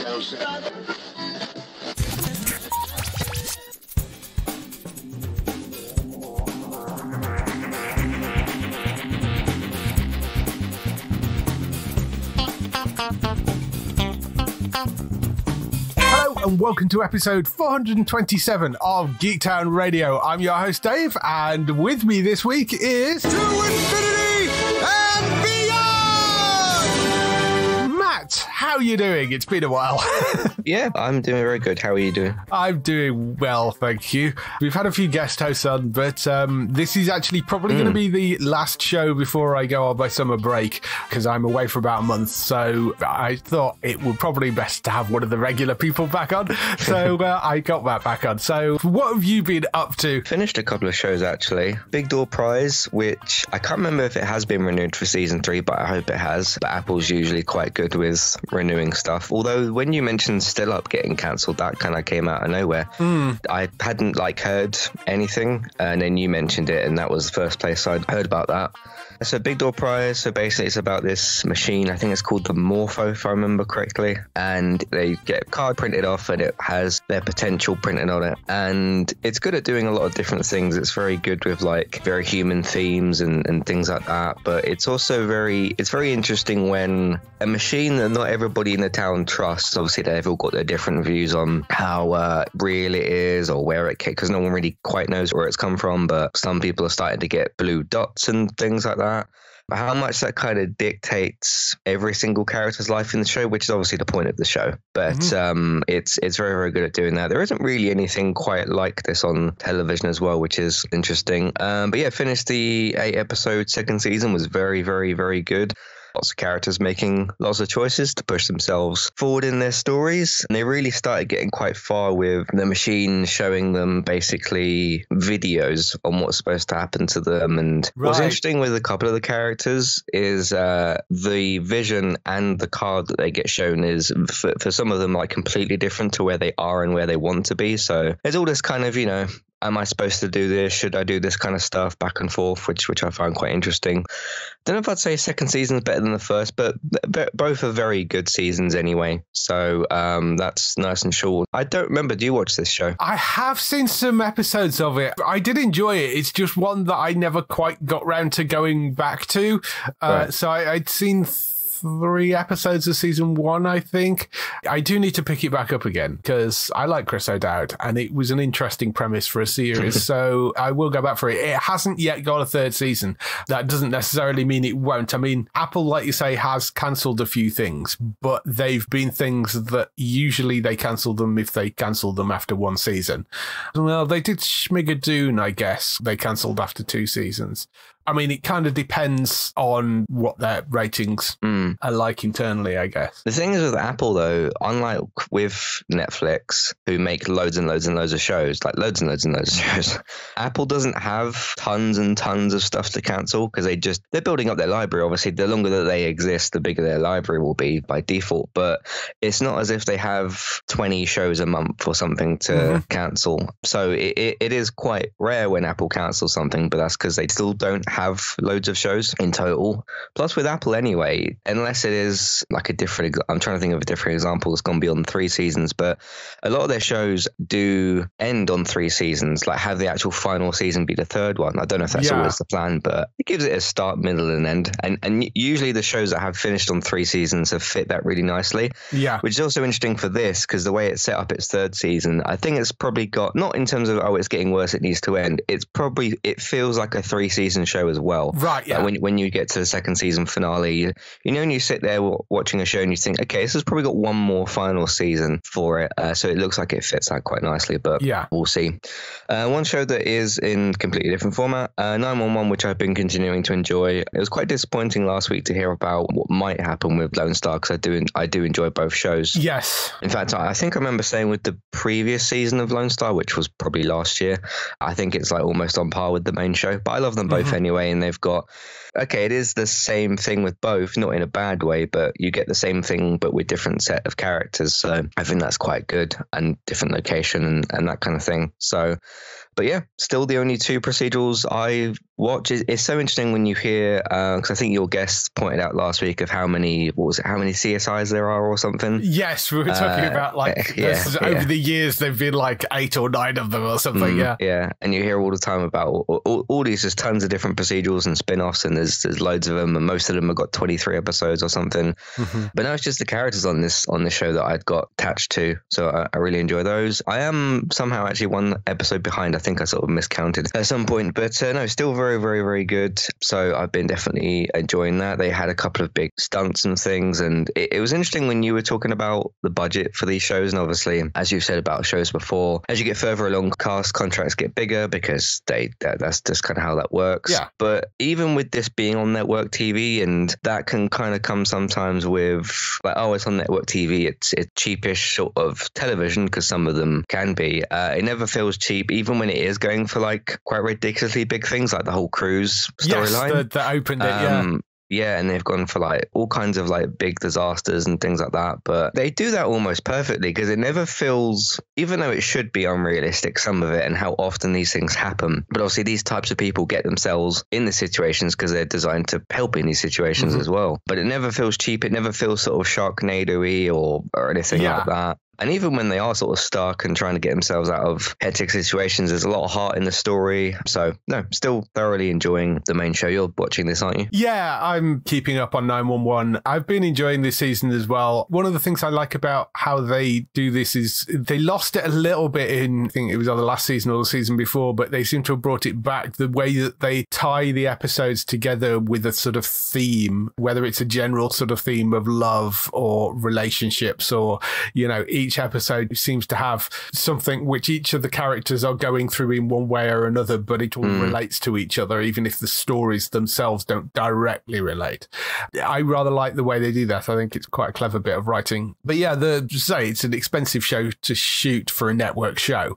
And welcome to episode 427 of Geektown Radio. I'm your host Dave, and with me this week is... To Infinity and Beyond! Matt, how are you doing? It's been a while. Yeah, I'm doing very good. How are you doing? I'm doing well, thank you. We've had a few guest hosts on, but this is actually probably going to be the last show before I go on my summer break, because I'm away for about a month. So I thought it would probably best to have one of the regular people back on. So I got that back on. So what have you been up to? Finished a couple of shows, actually. Big Door Prize, which I can't remember if it has been renewed for season 3, but I hope it has. But Apple's usually quite good with renewing stuff. Although when you mentioned Still Up getting cancelled, that kind of came out of nowhere. I hadn't heard anything, and then you mentioned it, and that was the first place I'd heard about that. So Big Door Prize, so basically it's about this machine, I think it's called the Morpho if I remember correctly, and they get a card printed off and it has their potential printed on it, and it's good at doing a lot of different things. It's very good with very human themes and things like that, but it's also very interesting when a machine that not everybody in the town trusts, obviously they've all got their different views on how real it is or where it came, because no one really quite knows where it's come from, but some people are starting to get blue dots and things like that. But how much that kind of dictates every single character's life in the show, which is obviously the point of the show. But it's very, very good at doing that. There isn't really anything quite like this on television as well, which is interesting. But yeah, finished the 8-episode second season, was very, very, very good. Lots of characters making lots of choices to push themselves forward in their stories. And they really started getting quite far with the machine showing them basically videos on what's supposed to happen to them. And what's interesting with a couple of the characters is the vision and the card that they get shown is, for some of them, completely different to where they are and where they want to be. So there's all this kind of, am I supposed to do this? Should I do this kind of stuff back and forth, which I found quite interesting. Don't know if I'd say second season is better than the first, but both are very good seasons anyway. So that's nice and short. I don't remember. Do you watch this show? I have seen some episodes of it. I did enjoy it. It's just one that I never quite got round to going back to. Right. So I'd seen 3 episodes of season 1, I think. I do need to pick it back up again because I like Chris O'Dowd and it was an interesting premise for a series. So I will go back for it. It hasn't yet got a 3rd season. That doesn't necessarily mean it won't. I mean, Apple, like you say, has cancelled a few things, but they've been things that usually they cancel them if they cancel them after 1 season. Well, they did Schmigadoon, I guess. They cancelled after 2 seasons. I mean, it kind of depends on what their ratings are like internally, I guess. The thing is with Apple, though, unlike with Netflix, who make loads and loads and loads of shows, loads and loads and loads of shows, Apple doesn't have tons and tons of stuff to cancel because they're building up their library. Obviously, the longer that they exist, the bigger their library will be by default. But it's not as if they have 20 shows a month or something to cancel. So it is quite rare when Apple cancels something, but that's because they still don't have loads of shows in total. Plus with Apple anyway, unless it is I'm trying to think of a different example that's gone beyond 3 seasons, but a lot of their shows do end on 3 seasons, have the actual final season be the 3rd one. I don't know if that's always the plan, but it gives it a start, middle and end. And usually the shows that have finished on 3 seasons have fit that really nicely. Yeah. Which is also interesting for this because the way it's set up its 3rd season, I think it's probably got, not in terms of, it's getting worse, it needs to end. It feels like a 3-season show as well. Right, yeah. When you get to the 2nd season finale, when you sit there watching a show and you think, okay, this has probably got one more final season for it. So it looks like it fits that quite nicely, but we'll see. One show that is in completely different format, 911, which I've been continuing to enjoy. It was quite disappointing last week to hear about what might happen with Lone Star because I do enjoy both shows. Yes. In fact, I think I remember saying with the previous season of Lone Star, which was probably last year, I think it's almost on par with the main show, but I love them both anyway. And they've got, it is the same thing with both, not in a bad way, but you get the same thing, but with different set of characters. So I think that's quite good, and different location and that kind of thing. So But yeah, still the only two procedurals I watch. It's so interesting when you hear, because I think your guest pointed out last week of how many CSIs there are or something. Yes, we were talking about over the years there've been like 8 or 9 of them or something. Yeah, and you hear all the time about all these, there's tons of different procedurals and spin-offs, and there's loads of them, and most of them have got 23 episodes or something. But now it's just the characters on this show that I'd got attached to, so I really enjoy those. I am somehow actually one episode behind. I think I sort of miscounted at some point, but no, still very, very, very good. So I've been definitely enjoying that. They had a couple of big stunts and things, and it was interesting when you were talking about the budget for these shows. And obviously, as you've said about shows before, as you get further along, cast contracts get bigger because that's just kind of how that works. Yeah. But even with this being on network TV, and that can kind of come sometimes with like, oh, it's on network TV, it's cheapish sort of television, because some of them can be. It never feels cheap, even when it is going for like quite ridiculously big things, like the whole cruise storyline. Yes, that opened it. Yeah, and they've gone for like all kinds of like big disasters and things like that. But they do that almost perfectly, because it never feels, even though it should be unrealistic, some of it, and how often these things happen. But obviously these types of people get themselves in the situations because they're designed to help in these situations as well. But it never feels cheap. It never feels sort of Sharknado-y or anything like that. And even when they are sort of stuck and trying to get themselves out of hectic situations, there's a lot of heart in the story. So, no, still thoroughly enjoying the main show. You're watching this, aren't you? Yeah, I'm keeping up on 911. I've been enjoying this season as well. One of the things I like about how they do this is they lost it a little bit in, I think it was either last season or the season before, but they seem to have brought it back. The way that they tie the episodes together with a sort of theme, whether it's a general sort of theme of love or relationships, or, you know, each episode seems to have something which each of the characters are going through in one way or another, but it all relates to each other, even if the stories themselves don't directly relate. I rather like the way they do that. I think it's quite a clever bit of writing. But yeah, it's an expensive show to shoot for a network show,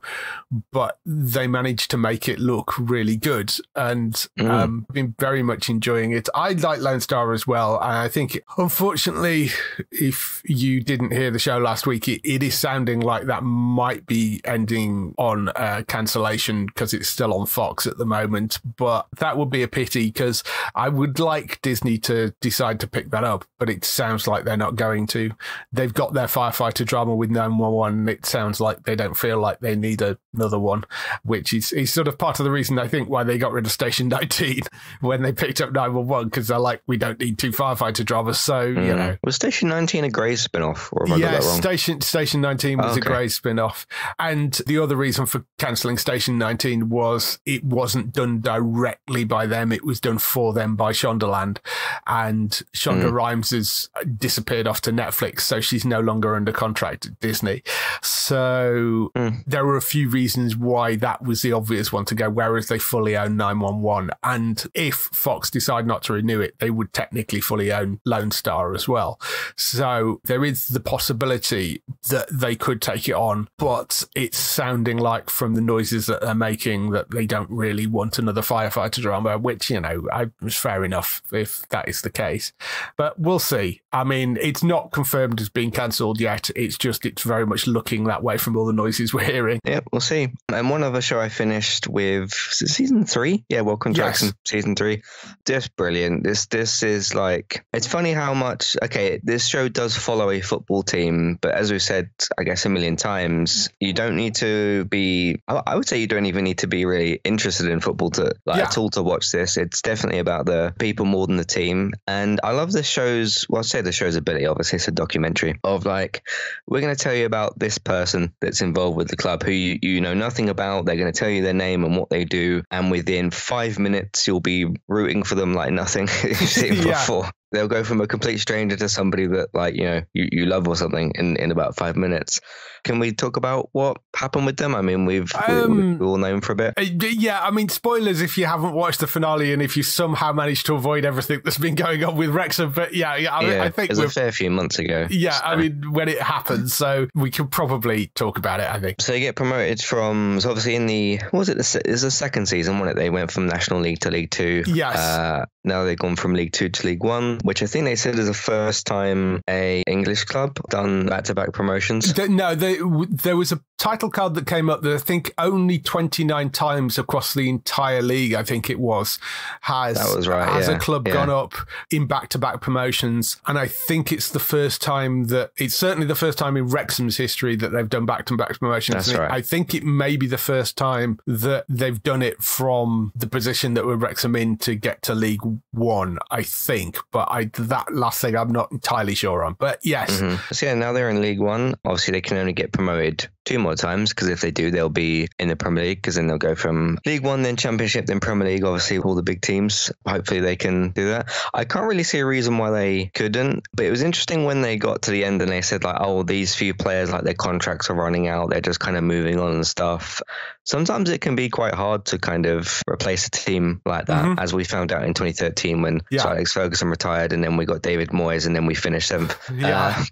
but they managed to make it look really good, and I've been very much enjoying it. I like Lone Star as well, and I think, unfortunately, if you didn't hear the show last week, it is sounding like that might be ending on cancellation because it's still on Fox at the moment, but that would be a pity, because I would like Disney to decide to pick that up, but it sounds like they're not going to. They've got their firefighter drama with 911, and it sounds like they don't feel like they need another one, which is sort of part of the reason I think why they got rid of Station 19 when they picked up 911, because they're like, we don't need 2 firefighter dramas. So, you know. Was Station 19 a Grey spin-off? Or have I got that wrong? Station 19 was a Grey spin-off. And the other reason for cancelling Station 19 was it wasn't done directly by them. It was done for them by Shondaland. And Shonda Rhimes has disappeared off to Netflix, so she's no longer under contract at Disney. So there were a few reasons why that was the obvious one to go, whereas they fully own 911. And if Fox decide not to renew it, they would technically fully own Lone Star as well. So there is the possibility that they could take it on, but it's sounding like, from the noises that they're making, that they don't really want another firefighter drama, which, you know, is fair enough if that is the case. But we'll see. I mean, it's not confirmed as being cancelled yet. It's very much looking that way from all the noises we're hearing. Yeah, we'll see. And one other show I finished with, season 3? Yeah, Welcome to Wrexham, season 3. Just brilliant. This is like, it's funny how much, okay, this show does follow a football team, but as we said, I guess a million times, you don't need to be, I would say you don't even need to be really interested in football at all to watch this. It's definitely about the people more than the team. And I love this show's, well, I'll say the show's ability, obviously it's a documentary of like, we're going to tell you about this person that's involved with the club who you know nothing about. They're going to tell you their name and what they do, and within 5 minutes you'll be rooting for them like nothing you've seen before. They'll go from a complete stranger to somebody that, like, you know, you love or something in about 5 minutes. Can we talk about what happened with them? I mean, we've all known for a bit. Yeah, I mean, spoilers if you haven't watched the finale and if you somehow managed to avoid everything that's been going on with Wrexham. But I think it was a fair few months ago. Yeah, so. I mean, when it happens, so we could probably talk about it, I think. So they get promoted from, so obviously in the, what was it? It was the second season, wasn't it? They went from National League to League 2. Yes. Now they've gone from League 2 to League 1, which I think they said is the first time a English club done back-to-back promotions. There was a title card that came up that I think only 29 times across the entire league, I think it was, has a club gone up in back-to-back promotions. And I think it's certainly the first time in Wrexham's history that they've done back-to-back promotions. That's right. I think it may be the first time that they've done it from the position that were Wrexham in to get to League One, I think. But that last thing I'm not entirely sure on. But yes. So now they're in League One. Obviously, they can only get promoted 2 more times, because if they do, they'll be in the Premier League, because then they'll go from League One, then Championship, then Premier League, obviously all the big teams. Hopefully they can do that. I can't really see a reason why they couldn't, but it was interesting when they got to the end and they said like, oh, these few players, like their contracts are running out, they're just kind of moving on and stuff. Sometimes it can be quite hard to kind of replace a team like that, as we found out in 2013 when Sir Alex Ferguson retired, and then we got David Moyes, and then we finished 7th.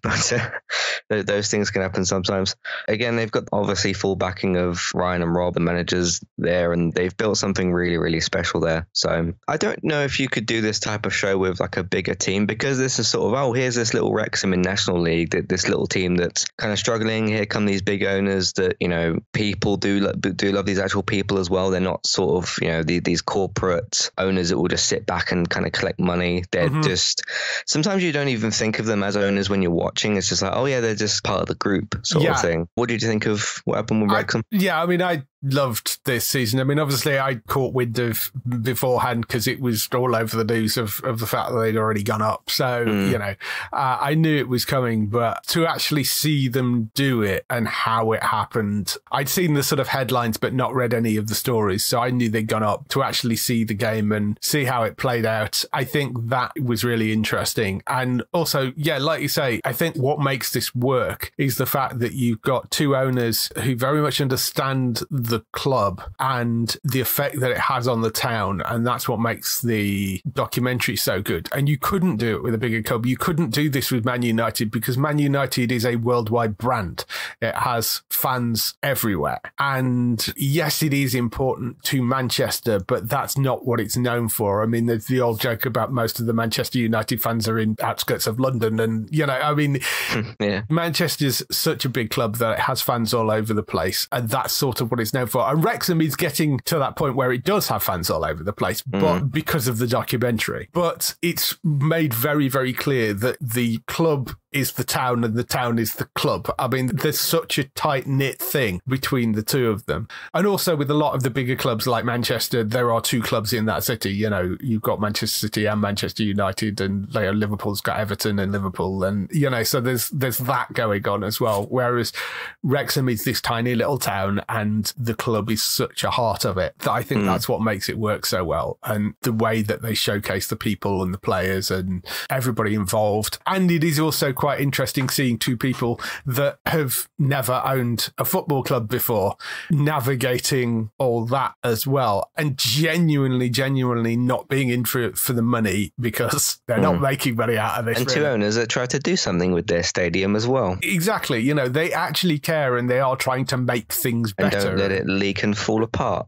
But those things can happen sometimes. Again, they've got obviously full backing of Ryan and Rob, the managers there, and they've built something really, really special there. So I don't know if you could do this type of show with like a bigger team, because this is sort of, oh, here's this little Wrexham in National League, this little team that's kind of struggling. Here come these big owners that, you know, people do love these actual people as well. They're not sort of, you know, these corporate owners that will just sit back and kind of collect money. They're just, sometimes you don't even think of them as owners when you're watching. It's just like, oh yeah, they're just part of the group sort of thing. What did you think of what happened with Wrexham? I loved this season. I mean, obviously I caught wind of beforehand because it was all over the news of the fact that they'd already gone up. So, you know, I knew it was coming, but to actually see them do it and how it happened, I'd seen the sort of headlines, but not read any of the stories. So I knew they'd gone up. To actually see the game and see how it played out, I think that was really interesting. And also, yeah, like you say, I think what makes this work is the fact that you've got 2 owners who very much understand the club and the effect that it has on the town, and that's what makes the documentary so good. And you couldn't do it with a bigger club. You couldn't do this with Man United, because Man United is a worldwide brand. It has fans everywhere, and yes, it is important to Manchester, but that's not what it's known for. I mean, there's the old joke about most of the Manchester United fans are in outskirts of London, and you know, I mean, Manchester's such a big club that it has fans all over the place, and that's sort of what it's known for. And Wrexham is getting to that point where it does have fans all over the place, but because of the documentary. But it's made very, very clear that the club is the town and the town is the club. I mean, there's such a tight-knit thing between the two of them. And also with a lot of the bigger clubs like Manchester, there are 2 clubs in that city. You know, you've got Manchester City and Manchester United, and you know, Liverpool's got Everton and Liverpool, and you know, so there's that going on as well. Whereas Wrexham is this tiny little town and the club is such a heart of it that I think that's what makes it work so well. And the way that they showcase the people and the players and everybody involved. And it is also quite interesting seeing 2 people that have never owned a football club before navigating all that as well, and genuinely not being in for the money, because they're not making money out of this. And 2 owners that try to do something with their stadium as well. Exactly. You know, they actually care and they are trying to make things better. And don't let it leak and fall apart.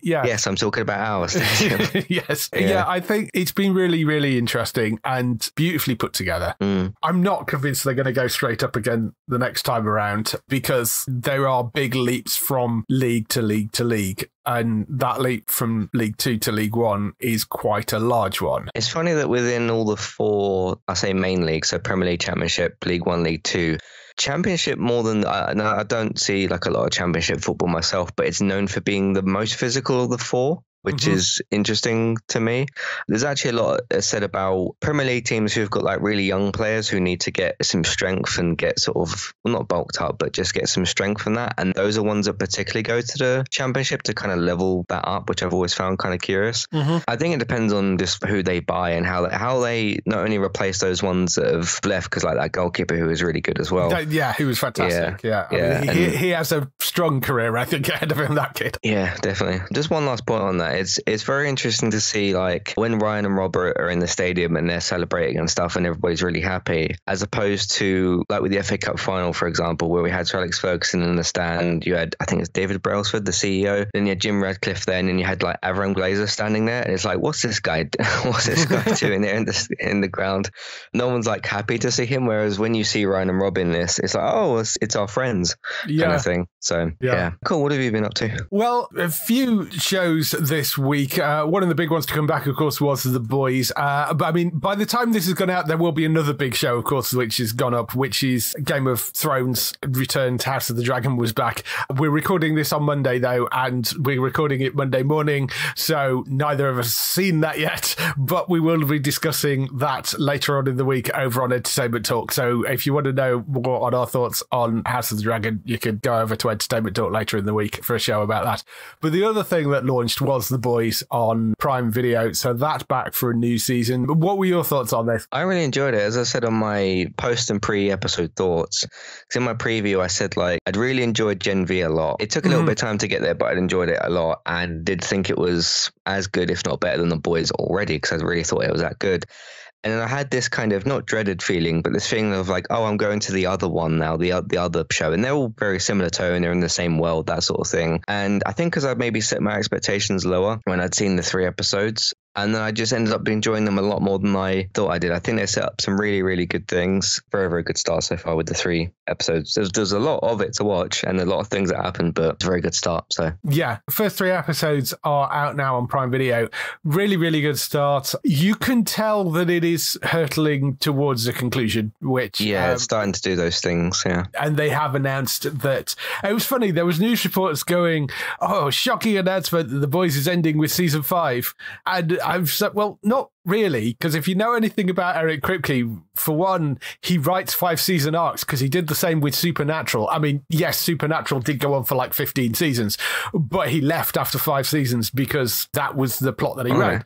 Yes, I'm talking about our stadium. Yes. Yeah, I think it's been really, really interesting and beautifully put together. I'm not convinced they're going to go straight up again the next time around, because there are big leaps from league to league to league. And that leap from League 2 to League 1 is quite a large one. It's funny that within all the 4, I say main leagues, so Premier League, Championship, League 1, League 2, Championship more than, I don't see like a lot of Championship football myself, but it's known for being the most physical of the 4. which is interesting to me. There's actually a lot said about Premier League teams who've got like really young players who need to get some strength and get sort of, well, not bulked up, but just get some strength from that. And those are ones that particularly go to the Championship to kind of level that up, which I've always found kind of curious. I think it depends on just who they buy and how they not only replace those ones that have left, because like that goalkeeper who was really good as well. Yeah, he was fantastic. Yeah. I mean, he has a strong career, I think, ahead of him, that kid. Yeah, definitely. Just one last point on that it's very interesting to see like when Ryan and Robert are in the stadium and they're celebrating and stuff and everybody's really happy, as opposed to like with the FA Cup final, for example, where we had Sir Alex Ferguson in the stand, you had, I think it's David Brailsford, the CEO, then you had Jim Radcliffe there, and then you had like Avram Glazer standing there, and it's like, what's this guy doing there in the ground? No one's like happy to see him, whereas when you see Ryan and Rob in this, it's like, oh, it's our friends kind of thing. So yeah. Cool. What have you been up to? Well, a few shows this week. One of the big ones to come back, of course, was The Boys. But I mean, by the time this has gone out, there will be another big show, of course, which has gone up, which is Game of Thrones returned. House of the Dragon was back. We're recording this on Monday, though, and we're recording it Monday morning, so neither of us have seen that yet, but we will be discussing that later on in the week over on Entertainment Talk. So if you want to know more on our thoughts on House of the Dragon, you can go over to Entertainment Talk later in the week for a show about that. But the other thing that launched was The Boys on Prime Video, so that's back for a new season. What were your thoughts on this? I really enjoyed it. As I said on my post and pre-episode thoughts, because in my preview I said like I'd really enjoyed Gen V a lot. It took a little bit of time to get there, but I'd enjoyed it a lot and did think it was as good, if not better than The Boys already, because I really thought it was that good. And then I had this kind of not dreaded feeling, but this feeling of like, oh, I'm going to the other one now, the other show. And they're all very similar tone. They're in the same world, that sort of thing. And I think because I maybe set my expectations lower when I'd seen the 3 episodes, and then I just ended up enjoying them a lot more than I thought I did. I think they set up some really, really good things. Very, very good start so far with the 3 episodes. There's a lot of it to watch and a lot of things that happen, but it's a very good start. So yeah, the first 3 episodes are out now on Prime Video. Really, really good start. You can tell that it is hurtling towards a conclusion, which it's starting to do those things. Yeah, and they have announced that. It was funny. There was news reports going, "Oh, shocking announcement that The Boys is ending with season 5," and I've said, well, not really, because if you know anything about Eric Kripke, for one, he writes 5-season arcs because he did the same with Supernatural. I mean, yes, Supernatural did go on for like 15 seasons, but he left after 5 seasons because that was the plot that he wrote.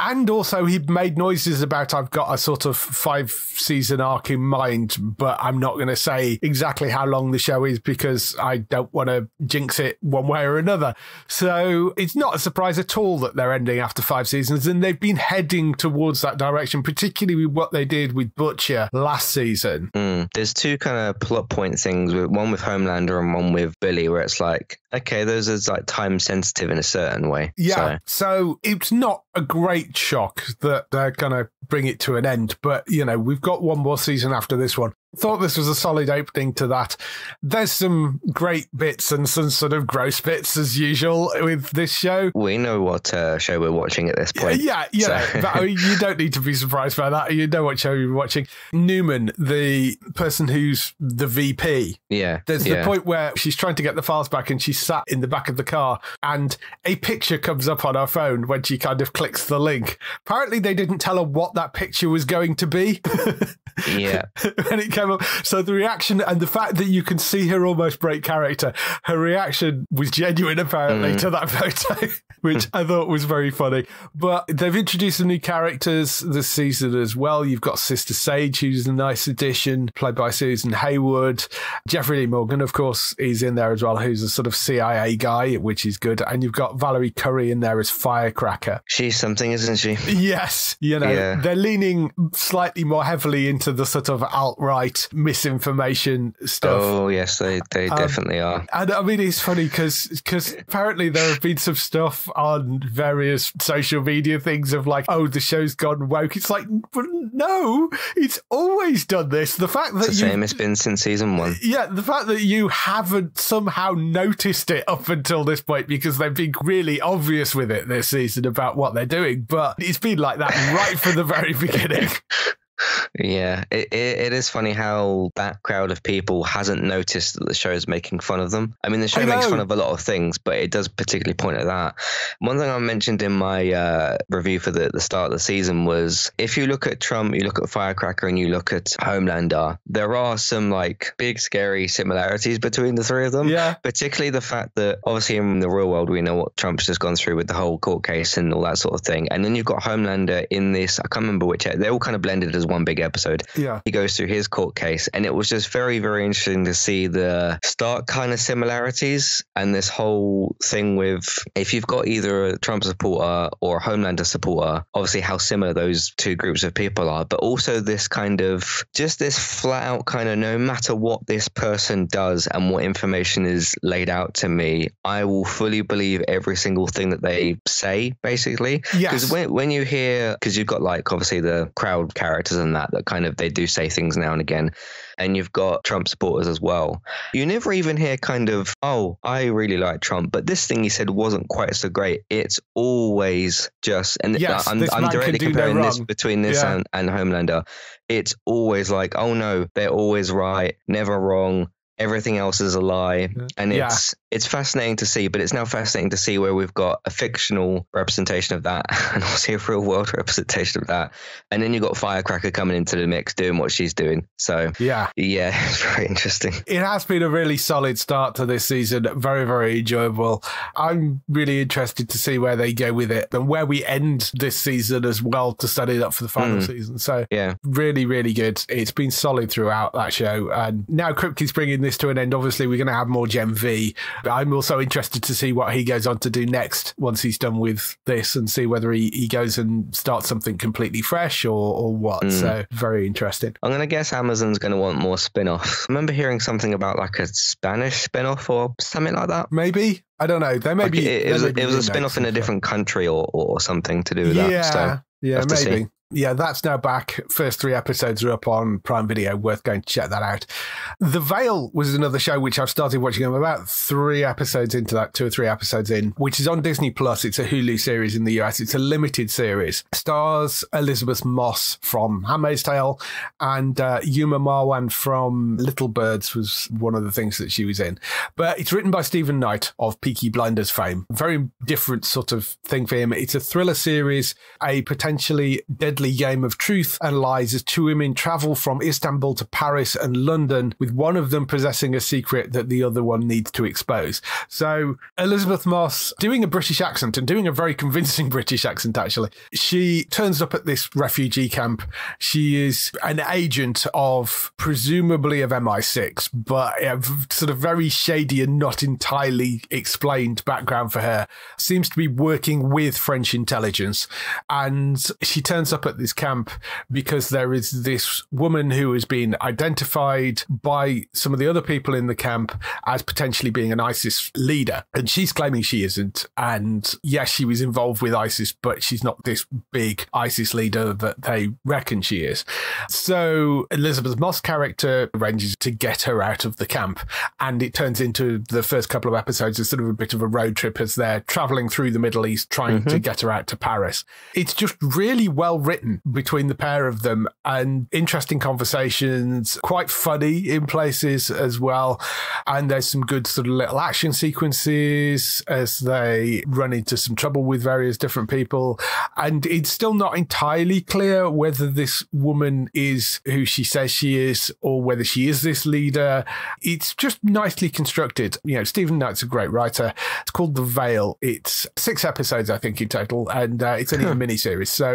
And also he made noises about, I've got a sort of 5-season arc in mind, but I'm not going to say exactly how long the show is because I don't want to jinx it one way or another. So it's not a surprise at all that they're ending after 5 seasons, and they've been heading towards that direction, particularly with what they did with Butcher last season. There's 2 kind of plot point things, one with Homelander and one with Billy, where it's like, okay, those are like time sensitive in a certain way. Yeah, so it's not a great shock that they're going to bring it to an end, but you know, we've got one more season after this one. Thought this was a solid opening to that. There's some great bits and some sort of gross bits as usual with this show. We know what show we're watching at this point. Yeah, but I mean, you don't need to be surprised by that. You know what show you're watching. Newman, the person who's the VP. Yeah. There's the point where she's trying to get the files back and she's sat in the back of the car and a picture comes up on her phone when she kind of clicks the link. Apparently they didn't tell her what that picture was going to be. Yeah. And it came up. So the reaction and the fact that you can see her almost break character, her reaction was genuine apparently to that photo, which I thought was very funny. But they've introduced some new characters this season as well. You've got Sister Sage, who's a nice addition, played by Susan Hayward. Jeffrey Lee Morgan, of course, is in there as well, who's a sort of CIA guy, which is good. And you've got Valerie Curry in there as Firecracker. She's something, isn't she? Yes. You know, they're leaning slightly more heavily into the sort of alt-right misinformation stuff. Oh, yes, they definitely are. And I mean, it's funny because apparently there have been some stuff on various social media things of like, oh, the show's gone woke. It's like, no, it's always done this. The fact that it's the same it's been since season 1. Yeah, the fact that you haven't somehow noticed it up until this point, because they've been really obvious with it this season about what they're doing, but it's been like that right from the very beginning. Yeah, it is funny how that crowd of people hasn't noticed that the show is making fun of them. I mean, the show makes fun of a lot of things, but it does particularly point at that. One thing I mentioned in my review for the start of the season was, if you look at Trump, you look at Firecracker, and you look at Homelander, there are some like big scary similarities between the 3 of them. Yeah. Particularly the fact that obviously in the real world we know what Trump's just gone through with the whole court case and all that sort of thing, and then you've got Homelander in this, I can't remember which, they're all kind of blended as was one big episode. Yeah. He goes through his court case, and it was just very, very interesting to see the stark kind of similarities and this whole thing with if you've got either a Trump supporter or a Homelander supporter, obviously how similar those two groups of people are, but also this kind of just this flat out kind of no matter what this person does and what information is laid out to me, I will fully believe every single thing that they say, basically. Yes. Because when you hear, because you've got like obviously the crowd characters and that kind of, they do say things now and again, and you've got Trump supporters as well. You never even hear kind of, oh, I really like Trump, but this thing he said wasn't quite so great. It's always just, and yes, I'm directly comparing this between this and Homelander. It's always like, oh no, they're always right, never wrong. Everything else is a lie. And it's fascinating to see, but it's now fascinating to see where we've got a fictional representation of that and also a real world representation of that. And then you've got Firecracker coming into the mix doing what she's doing. So yeah, it's very interesting. It has been a really solid start to this season. Very, very enjoyable. I'm really interested to see where they go with it and where we end this season as well to set it up for the final season. So really, really good. It's been solid throughout that show. And now Kripke's bringing this to an end. Obviously, we're going to have more Gen V. I'm also interested to see what he goes on to do next once he's done with this and see whether he goes and starts something completely fresh or what. So very interesting. I'm going to guess Amazon's going to want more spin-offs. I remember hearing something about like a Spanish spin-off or something like that. Maybe. I don't know. They may be. It was a spin-off in a different country or something to do with that. So maybe. Yeah, that's now back. First 3 episodes are up on Prime Video. Worth going to check that out. The Veil was another show which I've started watching. I'm about 3 episodes into that, 2 or 3 episodes in, which is on Disney Plus. It's a Hulu series in the US. It's a limited series. Stars Elizabeth Moss from Handmaid's Tale and Yuma Marwan from Little Birds was one of the things that she was in. But it's written by Stephen Knight of Peaky Blinders fame. Very different sort of thing for him. It's a thriller series, a potentially deadly game of truth and lies as 2 women travel from Istanbul to Paris and London, with one of them possessing a secret that the other one needs to expose. So Elizabeth Moss doing a British accent and doing a very convincing British accent, actually. She turns up at this refugee camp. She is an agent of presumably of MI6, but sort of very shady and not entirely explained background for her. Seems to be working with French intelligence. And she turns up at this camp because there is this woman who has been identified by some of the other people in the camp as potentially being an ISIS leader. And she's claiming she isn't. And yes, she was involved with ISIS, but she's not this big ISIS leader that they reckon she is. So Elizabeth Moss' character arranges to get her out of the camp. And it turns into the first couple of episodes as sort of a bit of a road trip as they're traveling through the Middle East trying to get her out to Paris. It's just really well written between the pair of them and interesting conversations, quite funny in places as well. And there's some good sort of little action sequences as they run into some trouble with various different people. And it's still not entirely clear whether this woman is who she says she is or whether she is this leader. It's just nicely constructed. You know, Stephen Knight's a great writer. It's called The Veil. It's 6 episodes, I think, in total, and it's only a miniseries. So,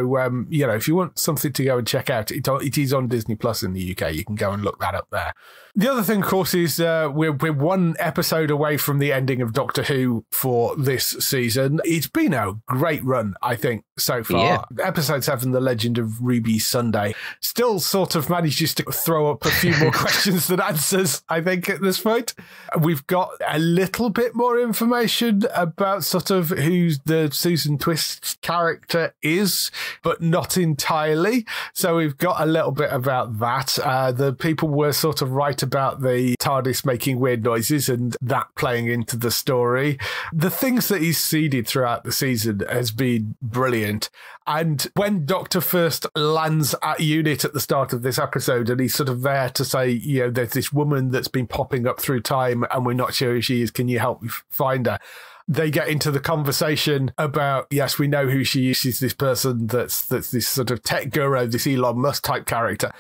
you know, if you want something to go and check out, it is on Disney Plus in the UK. You can go and look that up there. The other thing, of course, is we're 1 episode away from the ending of Doctor Who for this season. It's been a great run, I think, so far. Yeah. Episode 7, The Legend of Ruby Sunday, still sort of manages to throw up a few more questions than answers, I think, at this point. We've got a little bit more information about sort of who the Susan Twist's character is, but not entirely. So we've got a little bit about that. The people were sort of right about the TARDIS making weird noises and that playing into the story. The things that he's seeded throughout the season has been brilliant. And when Doctor first lands at Unit at the start of this episode and he's sort of there to say, you know, there's this woman that's been popping up through time and we're not sure who she is, can you help me find her? They get into the conversation about, yes, we know who she is. She's this person that's this sort of tech guru, this Elon Musk type character.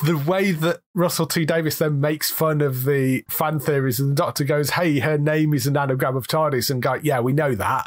the way that Russell T Davies then makes fun of the fan theories, and the Doctor goes, "Hey, her name is an anagram of TARDIS," and go, "Yeah, we know that,"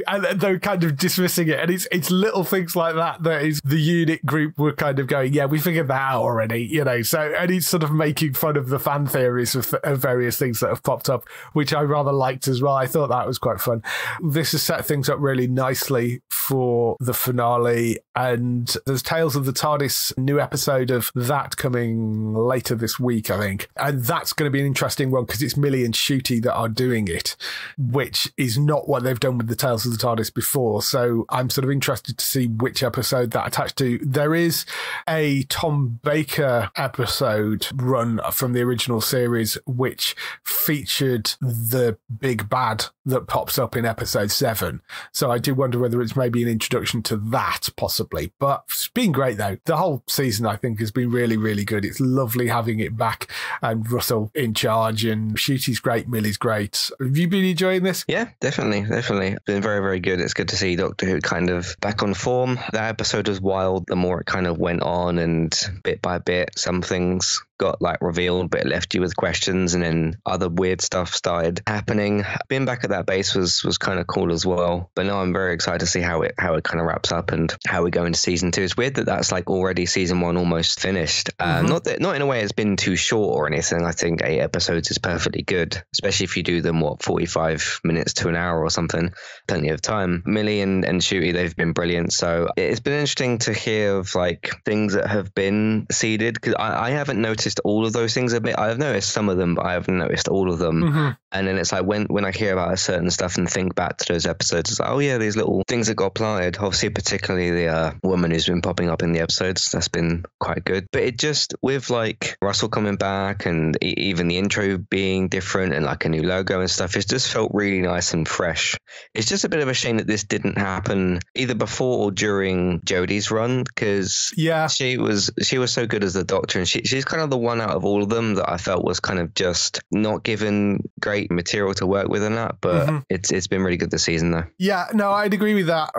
and they're kind of dismissing it, and it's little things like that is the unit group were kind of going, "Yeah, we figured that out already," So, and he's sort of making fun of the fan theories of various things that have popped up, which I rather liked as well. I thought that was quite fun. This has set things up really nicely for the finale, and there's Tales of the TARDIS, new episode of that coming later this week, I think. And that's going to be an interesting one because it's Millie and Shooty that are doing it, which is not what they've done with the Tales of the TARDIS before. So I'm sort of interested to see which episode that attached to. There is a Tom Baker episode run from the original series, which featured the big bad that pops up in episode 7. So I do wonder whether it's maybe an introduction to that, possibly. But it's been great, though. The whole season, I think, has been really, really good. It's lovely having it back and Russell in charge, and Shooty's great, Millie's great. Have you been enjoying this? Yeah, definitely. It's been very, very good. It's good to see Doctor Who kind of back on form. That episode was wild. The more it kind of went on, and bit by bit, some things got like revealed, but it left you with questions, and then other weird stuff started happening. Being back at that base was kind of cool as well. But now I'm very excited to see how it kind of wraps up and how we go into season 2. It's weird that that's like already season 1 almost finished. Not in a way it's been too short or anything. I think 8 episodes is perfectly good, especially if you do them 45 minutes to an hour or something. Plenty of time. Millie and Shooty, they've been brilliant. So it's been interesting to hear of like things that have been seeded, because I haven't noticed all of those things a bit. I've noticed some of them, but I haven't noticed all of them. And then it's like when I hear about a certain stuff and think back to those episodes, it's like, oh yeah, these little things that got planted. Obviously, particularly the woman who's been popping up in the episodes, that's been quite good. But it just, with like Russell coming back and even the intro being different and like a new logo and stuff, it's just felt really nice and fresh. It's just a bit of a shame that this didn't happen either before or during Jodie's run, because she was so good as the Doctor, and she's kind of the one out of all of them that I felt was kind of just not given great material to work with in that. But it's been really good this season though. Yeah, no, I'd agree with that.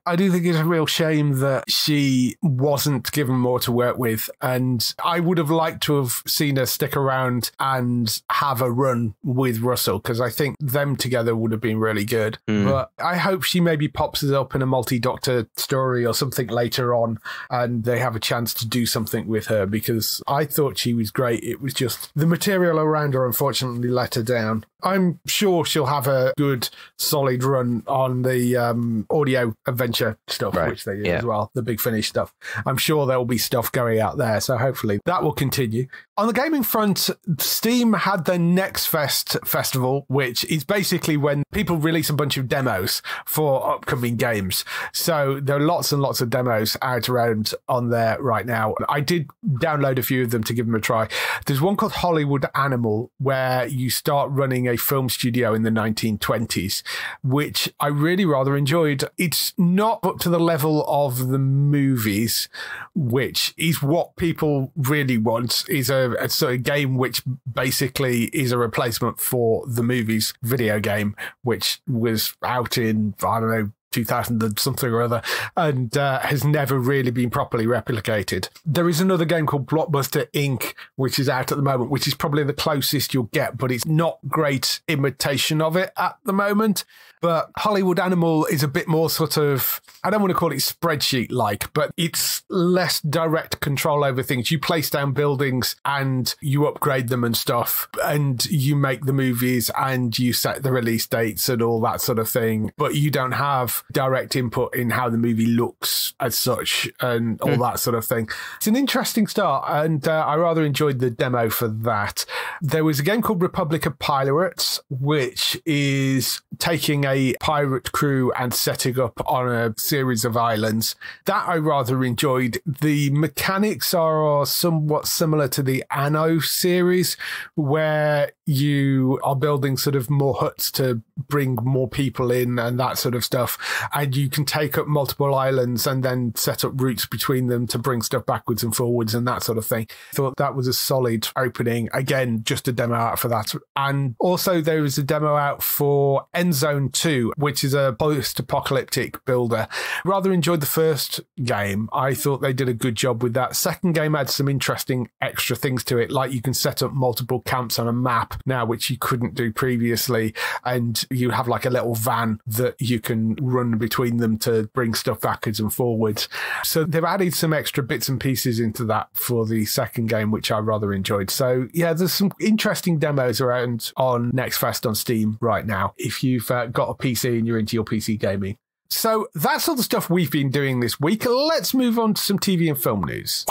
I do think it's a real shame that she wasn't given more to work with, and I would have liked to have seen her stick around and have a run with Russell, because I think them together would have been really good. But I hope she maybe pops it up in a multi-Doctor story or something later on, and they have a chance to do something with her, because I thought she was great. It was just the material around her unfortunately let her down. I'm sure she'll have a good, solid run on the audio adventure stuff, which they do as well, the Big Finish stuff. I'm sure there will be stuff going out there, so hopefully that will continue. On the gaming front, Steam had their Next Fest festival, which is basically when people release a bunch of demos for upcoming games. So there are lots and lots of demos out around on there right now. I did download a few of them to give them a try. There's one called Hollywood Animal, where you start running a film studio in the 1920s, which I really rather enjoyed. It's not up to the level of the movies, which is what people really want, is a sort of game which basically is a replacement for the movies video game, which was out in, I don't know, 2000 and something or other, and has never really been properly replicated. There is another game called Blockbuster Inc., which is out at the moment, which is probably the closest you'll get, but it's not great imitation of it at the moment. But Hollywood Animal is a bit more sort of, I don't want to call it spreadsheet-like, but it's less direct control over things. You place down buildings and you upgrade them and stuff, and you make the movies and you set the release dates and all that sort of thing, but you don't have direct input in how the movie looks as such and all that sort of thing. It's an interesting start, and I rather enjoyed the demo for that. There was a game called Republic of Pirates, which is taking a pirate crew and setting up on a series of islands. That I rather enjoyed. The mechanics are somewhat similar to the Anno series, where you are building sort of more huts to bring more people in and that sort of stuff. And you can take up multiple islands and then set up routes between them to bring stuff backwards and forwards and that sort of thing. Thought that was a solid opening. Again, just a demo out for that. And also there is a demo out for Endzone 2, which is a post-apocalyptic builder. Rather enjoyed the first game. I thought they did a good job with that. Second game had some interesting extra things to it, like you can set up multiple camps on a map now, which you couldn't do previously. And you have like a little van that you can run between them to bring stuff backwards and forwards. So they've added some extra bits and pieces into that for the second game, which I rather enjoyed. So yeah, there's some interesting demos around on Next Fest on Steam right now if you've got a PC and you're into your PC gaming. So that's all the stuff we've been doing this week. Let's move on to some TV and film news.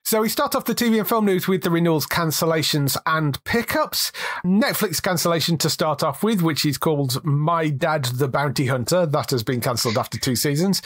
So we start off the TV and film news with the renewals, cancellations and pickups. Netflix cancellation to start off with, which is called My Dad the Bounty Hunter. That has been cancelled after 2 seasons.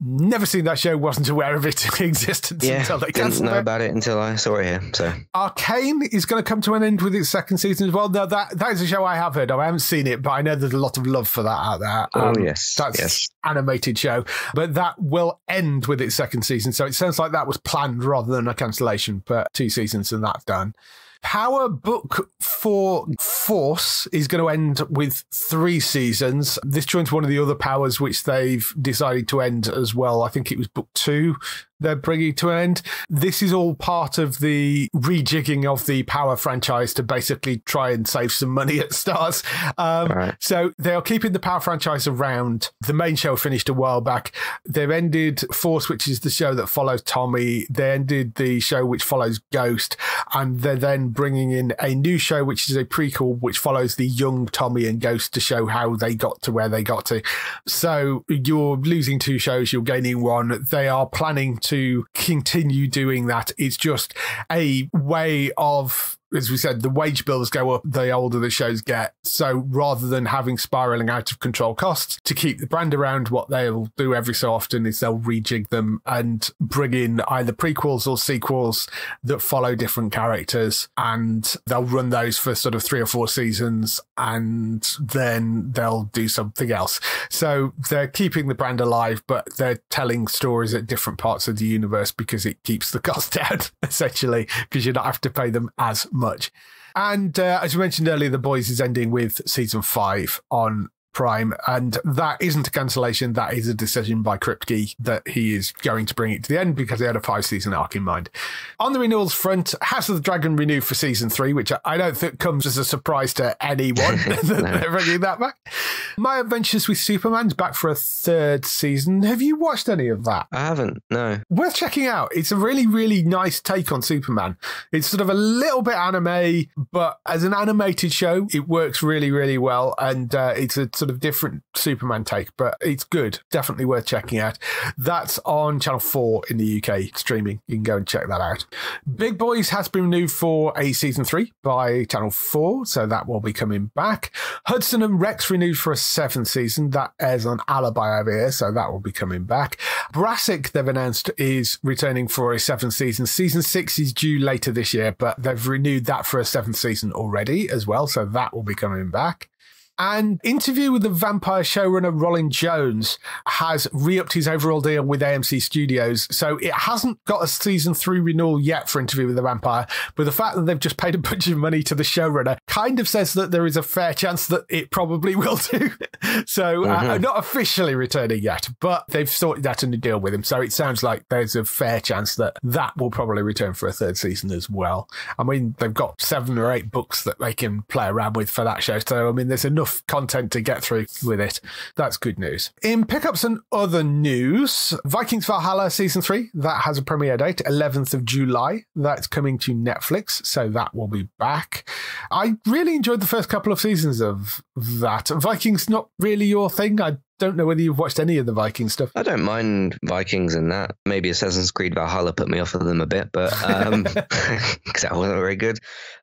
Never seen that show, wasn't aware of its existence until they cancelled it. Didn't know about it until I saw it here. So Arcane is going to come to an end with its second season as well. Now, that is a show I have heard of. I haven't seen it, but I know there's a lot of love for that out there. Yes. That's animated show. But that will end with its second season. So it sounds like that was planned rather than a cancellation, but 2 seasons and that's done. Power Book 4 Force is going to end with 3 seasons. This joins one of the other powers which they've decided to end as well. I think it was Book 2 they're bringing to an end. This is all part of the rejigging of the Power franchise to basically try and save some money at Starz. Right. So they are keeping the Power franchise around. The main show finished a while back. They've ended Force, which is the show that follows Tommy. They ended the show which follows Ghost. And they're then bringing in a new show, which is a prequel, which follows the young Tommy and Ghost to show how they got to where they got to. So you're losing 2 shows, you're gaining 1. They are planning to continue doing that. It's just a way of, as we said, the wage bills go up the older the shows get. So rather than having spiraling out of control costs, to keep the brand around, what they'll do every so often is they'll rejig them and bring in either prequels or sequels that follow different characters, and they'll run those for sort of 3 or 4 seasons and then they'll do something else. So they're keeping the brand alive, but they're telling stories at different parts of the universe because it keeps the cost down, essentially, because you don't have to pay them as much. And as we mentioned earlier, The Boys is ending with season 5 on Prime, and that isn't a cancellation. That is a decision by Kripke that he is going to bring it to the end because he had a 5-season arc in mind. On the renewals front, House of the Dragon renewed for season 3, which I don't think comes as a surprise to anyone that they're bringing that back. My Adventures with Superman's back for a 3rd season. Have you watched any of that? I haven't, no. Worth checking out. It's a really, really nice take on Superman. It's sort of a little bit anime, but as an animated show, it works really, really well, and it's a sort of different Superman take, but it's good. Definitely worth checking out. That's on Channel 4 in the UK streaming. You can go and check that out. Big Boys has been renewed for a season 3 by Channel 4, so that will be coming back. Hudson and Rex renewed for a 7th season. That airs on Alibi over here, so that will be coming back. Brassic, they've announced, is returning for a 7th season. Season 6 is due later this year, but they've renewed that for a 7th season already as well, so that will be coming back. And Interview with the Vampire showrunner Rolin Jones has re-upped his overall deal with AMC Studios. So it hasn't got a season 3 renewal yet for Interview with the Vampire, but the fact that they've just paid a bunch of money to the showrunner kind of says that there is a fair chance that it probably will do. So not officially returning yet, but they've sorted out a new deal with him. So it sounds like there's a fair chance that that will probably return for a 3rd season as well. I mean, they've got 7 or 8 books that they can play around with for that show. So, I mean, there's enough content to get through with it. That's good news. In pickups and other news, Vikings Valhalla season 3, that has a premiere date, 11th of July. That's coming to Netflix, so that will be back. I really enjoyed the first couple of seasons of that. Vikings not really your thing. I don't know whether you've watched any of the Viking stuff. I don't mind Vikings and that. Maybe Assassin's Creed Valhalla put me off of them a bit, but because that wasn't very good.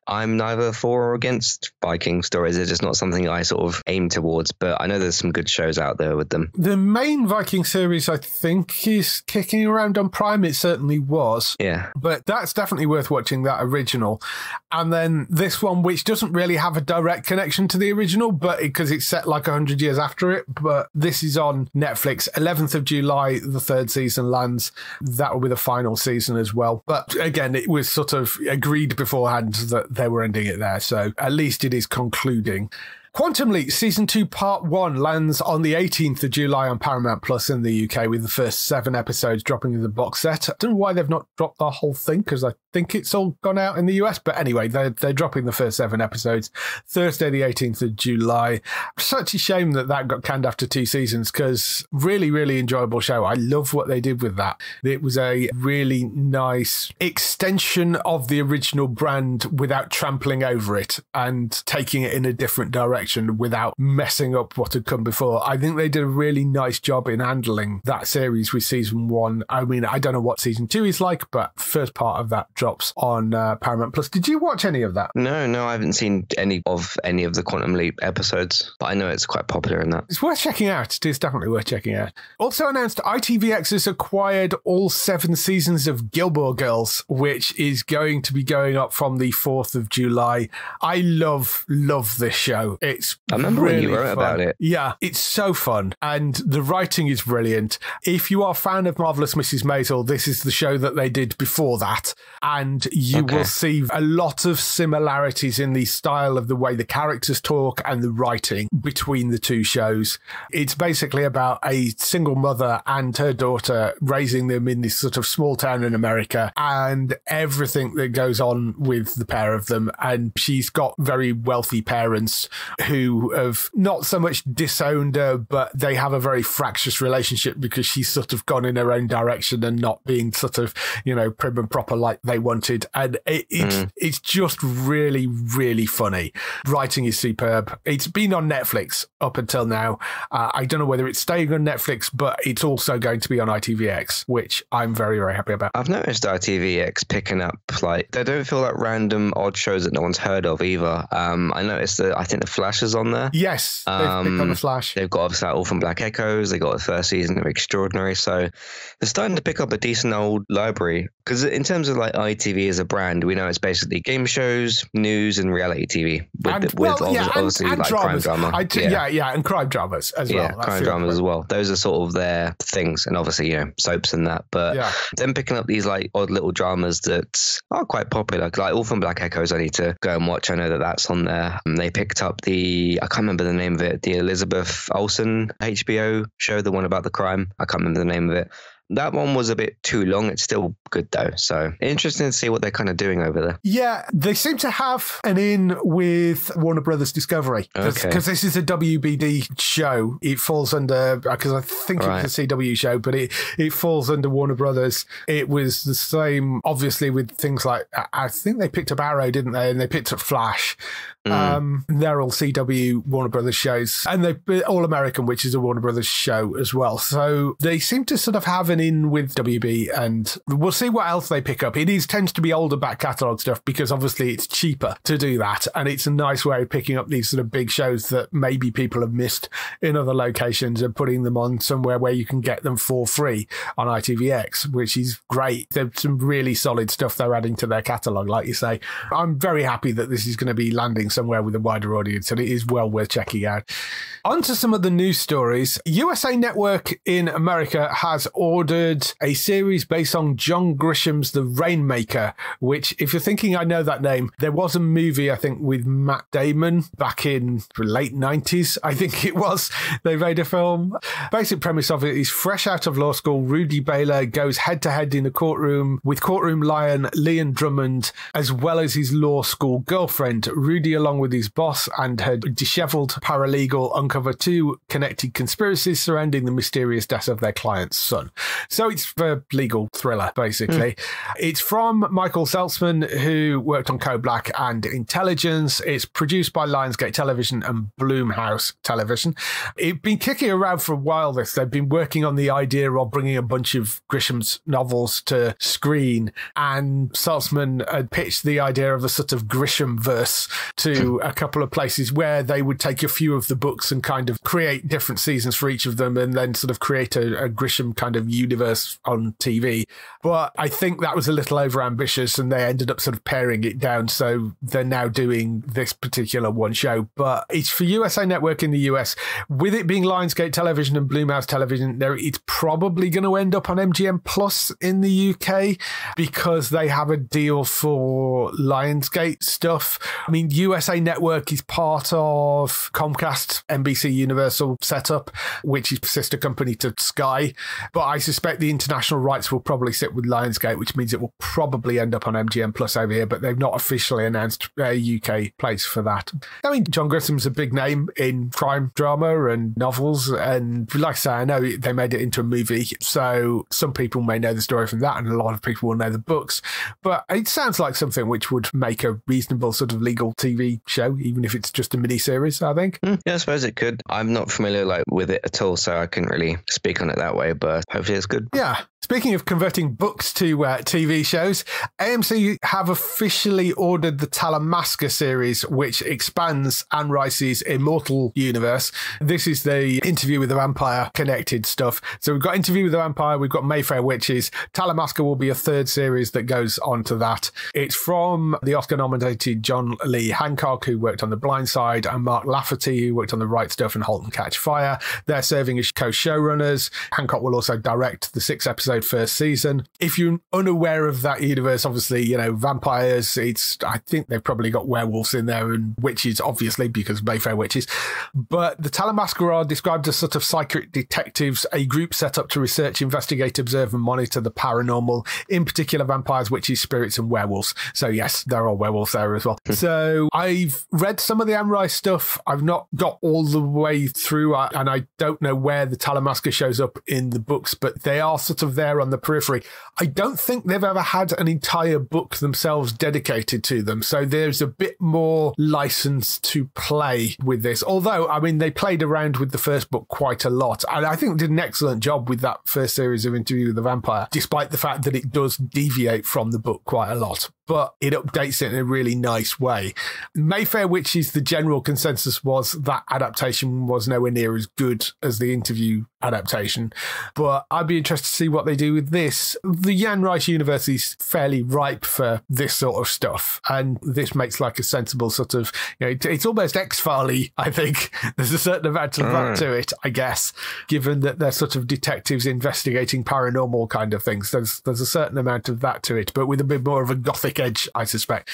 I'm neither for or against Viking stories. They're just not something I sort of aim towards, but I know there's some good shows out there with them. The main Viking series, I think, is kicking around on Prime. It certainly was. Yeah. But that's definitely worth watching, that original. And then this one, which doesn't really have a direct connection to the original, but because it's set like 100 years after it, but this is on Netflix. 11th of July, the third season lands. That will be the final season as well. But again, it was sort of agreed beforehand that they were ending it there. So at least it is concluding. Quantum Leap Season 2 Part 1 lands on the 18th of July on Paramount Plus in the UK, with the first 7 episodes dropping in the box set. I don't know why they've not dropped the whole thing, because I think it's all gone out in the US. But anyway, they're dropping the first 7 episodes Thursday the 18th of July. Such a shame that got canned after 2 seasons, because really, really enjoyable show. I love what they did with that. It was a really nice extension of the original brand without trampling over it and taking it in a different direction without messing up what had come before. I think they did a really nice job in handling that series with season 1. I mean, I don't know what season 2 is like, but first part of that drops on Paramount Plus. Did you watch any of that? No, I haven't seen any of the Quantum Leap episodes, but I know it's quite popular in that. It's worth checking out. It is definitely worth checking out. Also announced, ITVX has acquired all 7 seasons of Gilmore Girls, which is going to be going up from the 4th of July. I love this show. I remember really when you wrote fun. about it. Yeah, it's so fun. And the writing is brilliant. If you are a fan of Marvelous Mrs. Maisel, this is the show that they did before that. And you will see a lot of similarities in the style of the way the characters talk and the writing between the 2 shows. It's basically about a single mother and her daughter raising them in this sort of small town in America, and everything that goes on with the pair of them. And she's got very wealthy parents who have not so much disowned her, but they have a very fractious relationship because she's sort of gone in her own direction and not being sort of, prim and proper like they wanted. And it's just really, really funny. Writing is superb. It's been on Netflix up until now. I don't know whether it's staying on Netflix, but it's also going to be on ITVX, which I'm very, very happy about. I've noticed ITVX picking up, like, they don't feel like random odd shows that no one's heard of either. I noticed that I think The Flash is on there. Yes, they've picked on The Flash. They've got obviously like Orphan Black Echoes. They got the first season of Extraordinary. So they're starting to pick up a decent old library. Because in terms of like ITV as a brand, we know it's basically game shows, news, and reality TV. Obviously and like dramas. crime drama. And crime dramas as well. Yeah, crime dramas as well. Those are sort of their things, and obviously soaps and that. But them picking up these like odd little dramas that are quite popular, like Orphan Black Echoes. I need to go and watch. I know that that's on there. They picked up I can't remember the name of it, the Elizabeth Olsen HBO show, the one about the crime. I can't remember the name of it. That one was a bit too long. It's still good though. So interesting to see what they're kind of doing over there. Yeah, they seem to have an in with Warner Brothers Discovery. Because this is a WBD show. It falls under, because I think it was a CW show, but it falls under Warner Brothers. It was the same, obviously, with things like, I think they picked up Arrow, didn't they? And they picked up Flash. They're all CW Warner Brothers shows, and they All American, which is a Warner Brothers show as well. So they seem to sort of have an in with WB, and we'll see what else they pick up. It tends to be older back catalogue stuff because obviously it's cheaper to do that, and it's a nice way of picking up these sort of big shows that maybe people have missed in other locations and putting them on somewhere where you can get them for free on ITVX, which is great. There's some really solid stuff they're adding to their catalogue, like you say. I'm very happy that this is going to be landing somewhere with a wider audience, and it is well worth checking out. On to some of the news stories. USA Network in America has ordered a series based on John Grisham's The Rainmaker, which, if you're thinking I know that name, there was a movie, I think, with Matt Damon back in the late 90s, I think it was. They made a film. Basic premise of it is fresh out of law school, Rudy Baylor goes head-to-head in a courtroom with courtroom lion Leon Drummond, as well as his law school girlfriend. Rudy, along with his boss and her disheveled paralegal, uncover 2 connected conspiracies surrounding the mysterious death of their client's son. So it's a legal thriller, basically. It's from Michael Seltzman, who worked on Code Black and Intelligence. It's produced by Lionsgate Television and Blumhouse Television. It's been kicking around for a while, this. They've been working on the idea of bringing a bunch of Grisham's novels to screen, and Seltzman had pitched the idea of a sort of Grisham-verse to to a couple of places where they would take a few of the books and kind of create different seasons for each of them and then sort of create a Grisham kind of universe on TV. But I think that was a little overambitious and they ended up sort of paring it down. So they're now doing this particular one show. But it's for USA Network in the US. With it being Lionsgate Television and Blue Mouse Television, it's probably going to end up on MGM Plus in the UK because they have a deal for Lionsgate stuff. I mean, USA Network is part of Comcast, NBC Universal setup, which is sister company to Sky. But I suspect the international rights will probably sit with Lionsgate, which means it will probably end up on MGM Plus over here, but they've not officially announced a UK place for that. I mean, John Grisham's a big name in crime drama and novels, and like I say, I know they made it into a movie, so some people may know the story from that, and a lot of people will know the books, but it sounds like something which would make a reasonable sort of legal TV show, even if it's just a mini-series, I think. Yeah, I suppose it could. I'm not familiar with it at all, so I couldn't really speak on it that way, but hopefully it's good. Yeah. Speaking of converting books to TV shows, AMC have officially ordered the Talamasca series, which expands Anne Rice's Immortal universe. This is the Interview with the Vampire connected stuff. So we've got Interview with the Vampire, we've got Mayfair Witches. Talamasca will be a third series that goes on to that. It's from the Oscar-nominated John Lee Hancock, who worked on The Blind Side, and Mark Lafferty, who worked on The Right Stuff and Halt and Catch Fire. They're serving as co-showrunners. Hancock will also direct the 6-episode first season. If you're unaware of that universe, obviously, vampires, I think they've probably got werewolves in there and witches, obviously, because Mayfair Witches. But the Talamasca are described as sort of psychic detectives, a group set up to research, investigate, observe, and monitor the paranormal, in particular vampires, witches, spirits, and werewolves. So yes, there are werewolves there as well. So I've read some of the Anne Rice stuff. I've not got all the way through, and I don't know where the Talamasca shows up in the books, but they are sort of there on the periphery. I don't think they've ever had an entire book themselves dedicated to them, so there's a bit more license to play with this. Although, I mean, they played around with the first book quite a lot, and I think did an excellent job with that first series of Interview with the Vampire, despite the fact that it does deviate from the book quite a lot. But it updates it in a really nice way. Mayfair Witches, the general consensus was that adaptation was nowhere near as good as the Interview adaptation. But I'd be interested to see what they do with this. The Anne Rice universe is fairly ripe for this sort of stuff. And this makes like a sensible sort of, it's almost X-Files-y, I think. There's a certain amount of that to it, I guess, given that they're sort of detectives investigating paranormal kind of things. There's a certain amount of that to it, but with a bit more of a gothic edge, I suspect.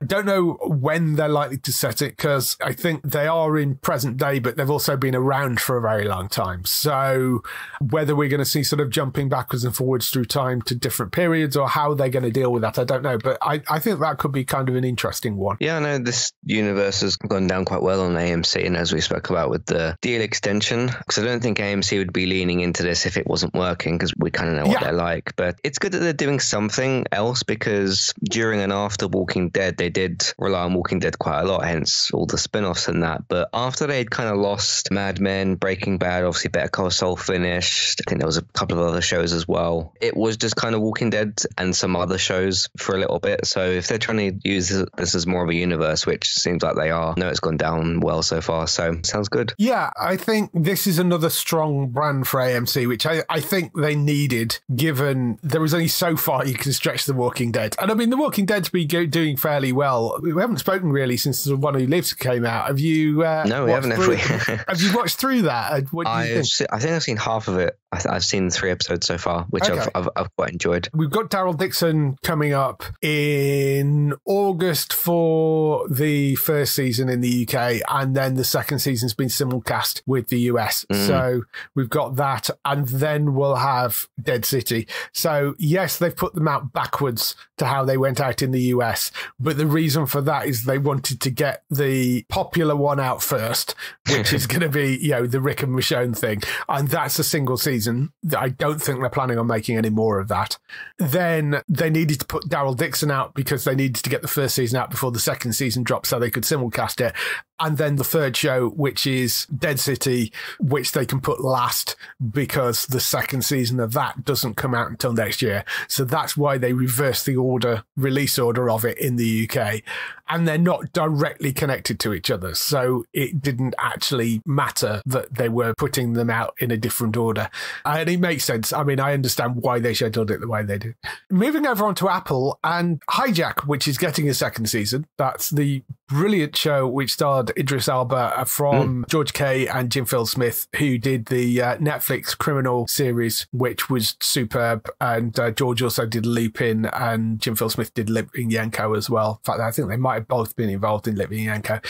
Don't know when they're likely to set it, because I think they are in present day, but they've also been around for a very long time. So whether we're going to see sort of jumping backwards and forwards through time to different periods, or how they're going to deal with that, I don't know. But I think that could be kind of an interesting one. Yeah, I know this universe has gone down quite well on AMC, and as we spoke about with the deal extension, because I don't think AMC would be leaning into this if it wasn't working, because we kind of know what they're like. But it's good that they're doing something else, because during and after Walking Dead, they did rely on Walking Dead quite a lot, hence all the spin-offs and that. But after they'd kind of lost Mad Men, Breaking Bad, obviously Better Call Saul finished, I think there was a couple of other shows as well. It was just kind of Walking Dead and some other shows for a little bit. So if they're trying to use this as more of a universe, which seems like they are, I know it's gone down well so far, so sounds good. Yeah, I think this is another strong brand for AMC, which I think they needed, given there was only so far you can stretch The Walking Dead. And I mean, The Walking Dead's been doing fairly well. We haven't spoken really since The One Who Lives came out. Have you? No, we haven't. Have we? Have you watched through that? What do you think? I think I've seen half of it. I've seen 3 episodes so far, which I've quite enjoyed. We've got Daryl Dixon coming up in August for the first season in the UK, and then the second season's been simulcast with the US. So we've got that, and then we'll have Dead City. So yes, they've put them out backwards to how they went out in the US, but the reason for that is they wanted to get the popular one out first, which is going to be, the Rick and Michonne thing, and that's a single season. I don't think they're planning on making any more of that. Then they needed to put Daryl Dixon out because they needed to get the first season out before the second season dropped so they could simulcast it. And then the third show, which is Dead City, which they can put last because the second season of that doesn't come out until next year. So that's why they reversed the release order of it in the UK. And they're not directly connected to each other. So it didn't actually matter that they were putting them out in a different order. And it makes sense. I mean, I understand why they scheduled it the way they did. Moving over onto Apple and Hijack, which is getting a second season. That's the brilliant show which starred Idris Elba from George Kay and Jim Phil Smith, who did the Netflix criminal series, which was superb. And George also did Lupin, and Jim Phil Smith did Litvinenko as well. In fact, I think they might have both been involved in Litvinenko.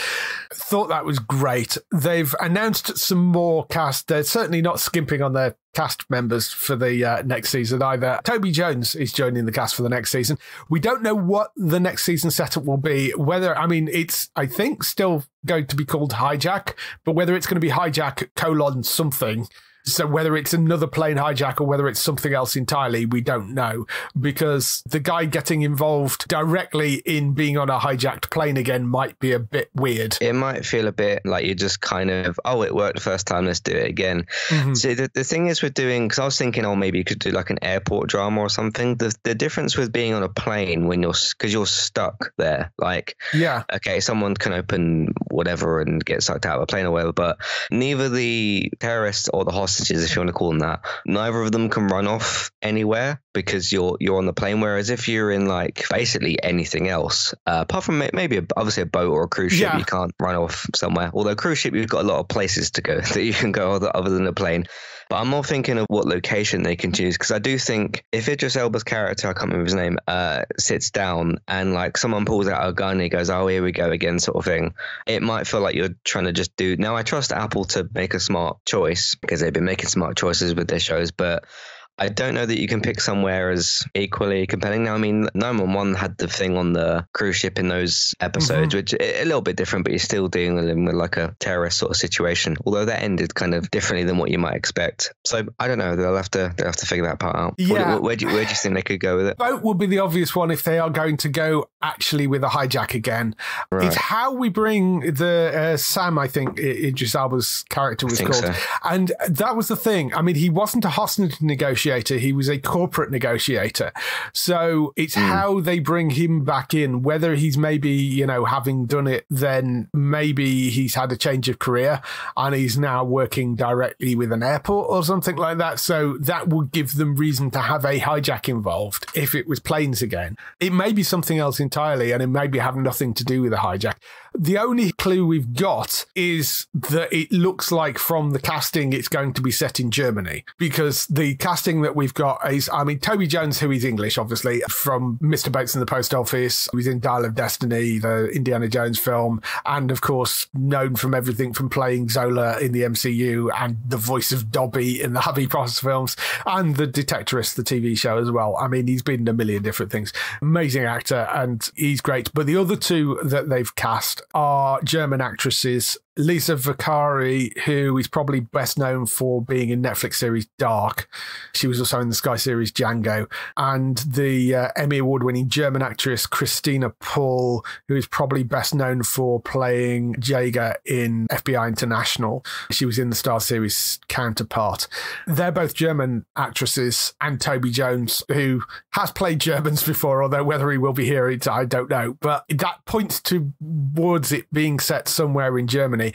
Thought that was great. They've announced some more cast. They're certainly not skimping on their cast members for the next season either. Toby Jones is joining the cast for the next season. We don't know what the next season setup will be. Whether, I mean, it's, I think, still going to be called Hijack, but whether it's going to be Hijack : something. So whether it's another plane hijack or whether it's something else entirely, we don't know, because the guy getting involved directly in being on a hijacked plane again might be a bit weird. It might feel a bit like you're just kind of, oh, it worked the first time, let's do it again. So the thing is with doing, because I was thinking, oh, maybe you could do like an airport drama or something. The difference with being on a plane when because you're stuck there, like, yeah, okay, someone can open whatever and get sucked out of a plane or whatever, but neither the terrorists or the hostages, if you want to call them that, neither of them can run off anywhere because you're on the plane. Whereas if you're in like basically anything else, apart from maybe obviously a boat or a cruise ship, you can't run off somewhere. Although cruise ship, you've got a lot of places to go that you can go other than a plane. But I'm more thinking of what location they can choose, because I do think if Idris Elba's character, I can't remember his name, sits down and like someone pulls out a gun and he goes, oh, here we go again, sort of thing, it might feel like you're trying to just do. Now, I trust Apple to make a smart choice because they've been making smart choices with their shows, but I don't know that you can pick somewhere as equally compelling. Now, I mean, 911 had the thing on the cruise ship in those episodes, which a little bit different, but you're still dealing with like a terrorist sort of situation. Although that ended kind of differently than what you might expect. So I don't know. They'll have to figure that part out. Yeah. Where do you think they could go with it? Boat would be the obvious one if they are going to go actually with a hijack again. Right. It's how we bring the Sam, I think Idris Elba's character was called. So. And that was the thing. I mean, he wasn't a hostage negotiator. He was a corporate negotiator. So it's how they bring him back in, whether he's maybe, you know, having done it, then maybe he's had a change of career and he's now working directly with an airport or something like that. So that would give them reason to have a hijack involved if it was planes again. It may be something else entirely, and it may be having nothing to do with a hijack. The only clue we've got is that it looks like from the casting it's going to be set in Germany, because the casting that we've got is, I mean, Toby Jones, who is English, obviously, from Mr. Bates and the Post Office, who's in Dial of Destiny, the Indiana Jones film, and of course known from everything from playing Zola in the MCU and the voice of Dobby in the Harry Potter films and the Detectorist, the TV show as well. I mean, he's been in a million different things. Amazing actor, and he's great. But the other two that they've cast are German actresses. Lisa Vicari, who is probably best known for being in Netflix series Dark. She was also in the Sky series Django. And the Emmy Award-winning German actress Christina Pull, who is probably best known for playing Jaeger in FBI International. She was in the Star series Counterpart. They're both German actresses, and Toby Jones, who has played Germans before, although whether he will be here, I don't know. But that points towards it being set somewhere in Germany.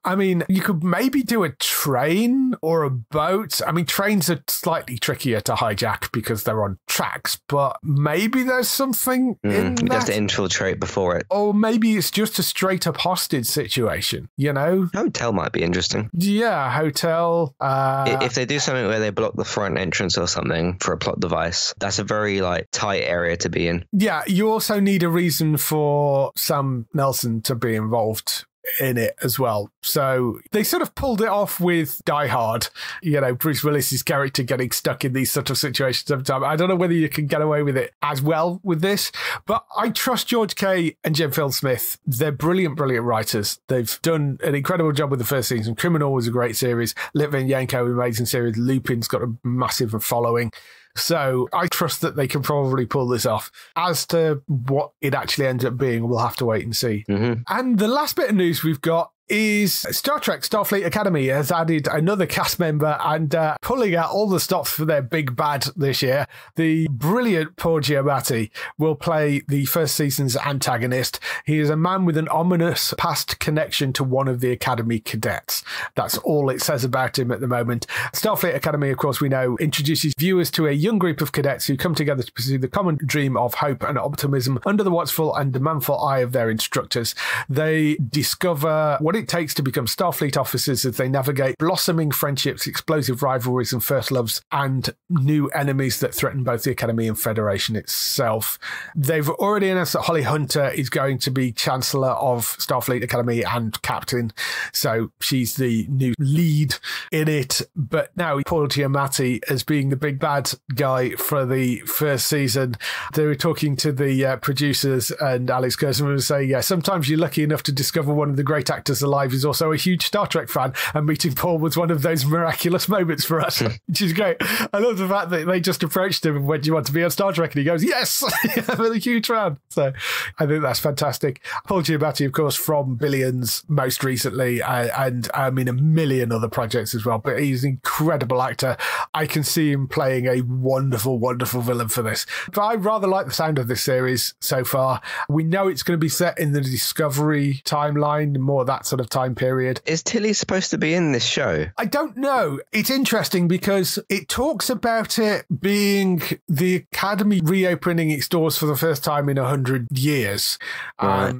I mean, you could maybe do a train or a boat. I mean, trains are slightly trickier to hijack because they're on tracks, but maybe there's something in that. You have to infiltrate before it. Or maybe it's just a straight up hostage situation, you know? Hotel might be interesting. Yeah, hotel. If they do something where they block the front entrance or something for a plot device, that's a very like tight area to be in. Yeah, you also need a reason for Sam Nelson to be involved in it as well. So they sort of pulled it off with Die Hard, you know, Bruce Willis's character getting stuck in these sort of situations sometimes. I don't know whether you can get away with it as well with this, but I trust George Kay and Jem Phil Smith. They're brilliant writers. They've done an incredible job with the first season. Criminal was a great series. Litvinenko, amazing series. Lupin's got a massive following. So I trust that they can probably pull this off. As to what it actually ends up being, we'll have to wait and see. And the last bit of news we've got is Star Trek Starfleet Academy has added another cast member and pulling out all the stops for their big bad this year. The brilliant Paul Giamatti will play the first season's antagonist. He is a man with an ominous past connection to one of the Academy cadets. That's all it says about him at the moment. Starfleet Academy, of course, we know, introduces viewers to a young group of cadets who come together to pursue the common dream of hope and optimism under the watchful and demandful eye of their instructors. They discover what it takes to become Starfleet officers as they navigate blossoming friendships, explosive rivalries and first loves, and new enemies that threaten both the Academy and Federation itself. They've already announced that Holly Hunter is going to be Chancellor of Starfleet Academy and Captain, so she's the new lead in it. But now Paul Giamatti as being the big bad guy for the first season. They were talking to the producers, and Alex Kurtzman was saying, yeah, sometimes you're lucky enough to discover one of the great actors alive is also a huge Star Trek fan, and meeting Paul was one of those miraculous moments for us, which is great. I love the fact that they just approached him and went, do you want to be on Star Trek? And he goes, yes, I'm a huge fan. So I think that's fantastic. Paul Giamatti, of course, from Billions most recently, and I mean a million other projects as well, but he's an incredible actor. I can see him playing a wonderful, wonderful villain for this. But I rather like the sound of this series so far. We know it's going to be set in the Discovery timeline, more that sort of time period. Is Tilly supposed to be in this show? I don't know. It's interesting because it talks about it being the Academy reopening its doors for the first time in 100 years. Right.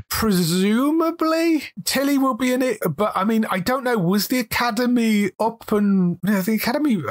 Presumably Tilly will be in it, but I mean, I don't know. Was the Academy up and the Academy?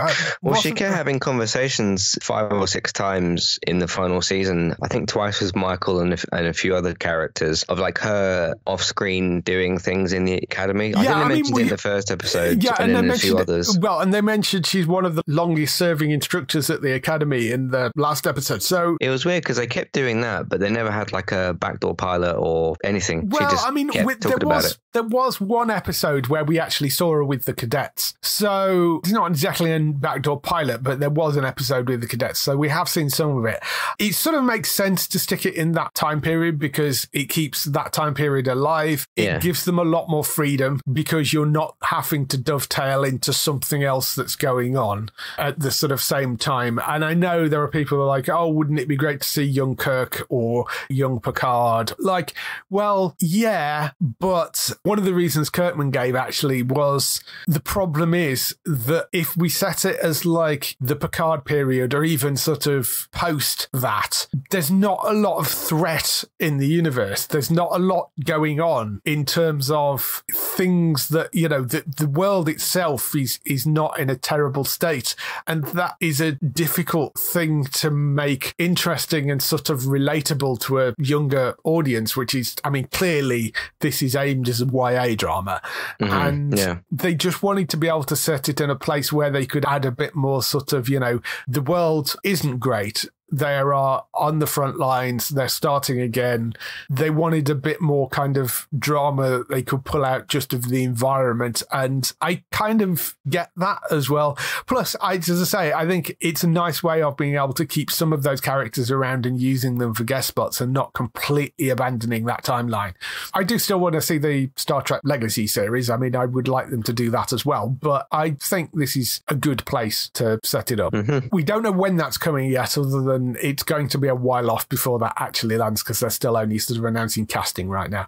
Well, she kept having conversations 5 or 6 times in the final season. I think twice with Michael and a few other characters of like her off screen doing things in the Academy. I think they mentioned it in the first episode, and then a few others. Well, and they mentioned she's one of the longest serving instructors at the Academy in the last episode. So it was weird because they kept doing that, but they never had like a backdoor pilot or anything. Well, she just there was one episode where we actually saw her with the cadets. So it's not exactly a backdoor pilot, but there was an episode with the cadets. So we have seen some of it. It sort of makes sense to stick it in that time period because it keeps that time period alive. It gives them a lot more freedom because you're not having to dovetail into something else that's going on at the sort of same time. And I know there are people who are like, oh, wouldn't it be great to see young Kirk or young Picard? Like, well, yeah, but one of the reasons Kirkman gave actually was the problem is that if we set it as like the Picard period or even sort of post that, there's not a lot of threat in the universe. There's not a lot going on in terms of things that, you know, the world itself is not in a terrible state. And that is a difficult thing to make interesting and sort of relatable to a younger audience, which is, I mean, clearly this is aimed as a YA drama. And they just wanted to be able to set it in a place where they could add a bit more sort of, you know, the world isn't great. They are on the front lines. They're starting again. They wanted a bit more kind of drama that they could pull out just of the environment. And I kind of get that as well. Plus, as I say, I think it's a nice way of being able to keep some of those characters around and using them for guest spots and not completely abandoning that timeline. I do still want to see the Star Trek Legacy series. I mean, I would like them to do that as well. But I think this is a good place to set it up. We don't know when that's coming yet, other than it's going to be a while off before that actually lands because they're still only sort of announcing casting right now.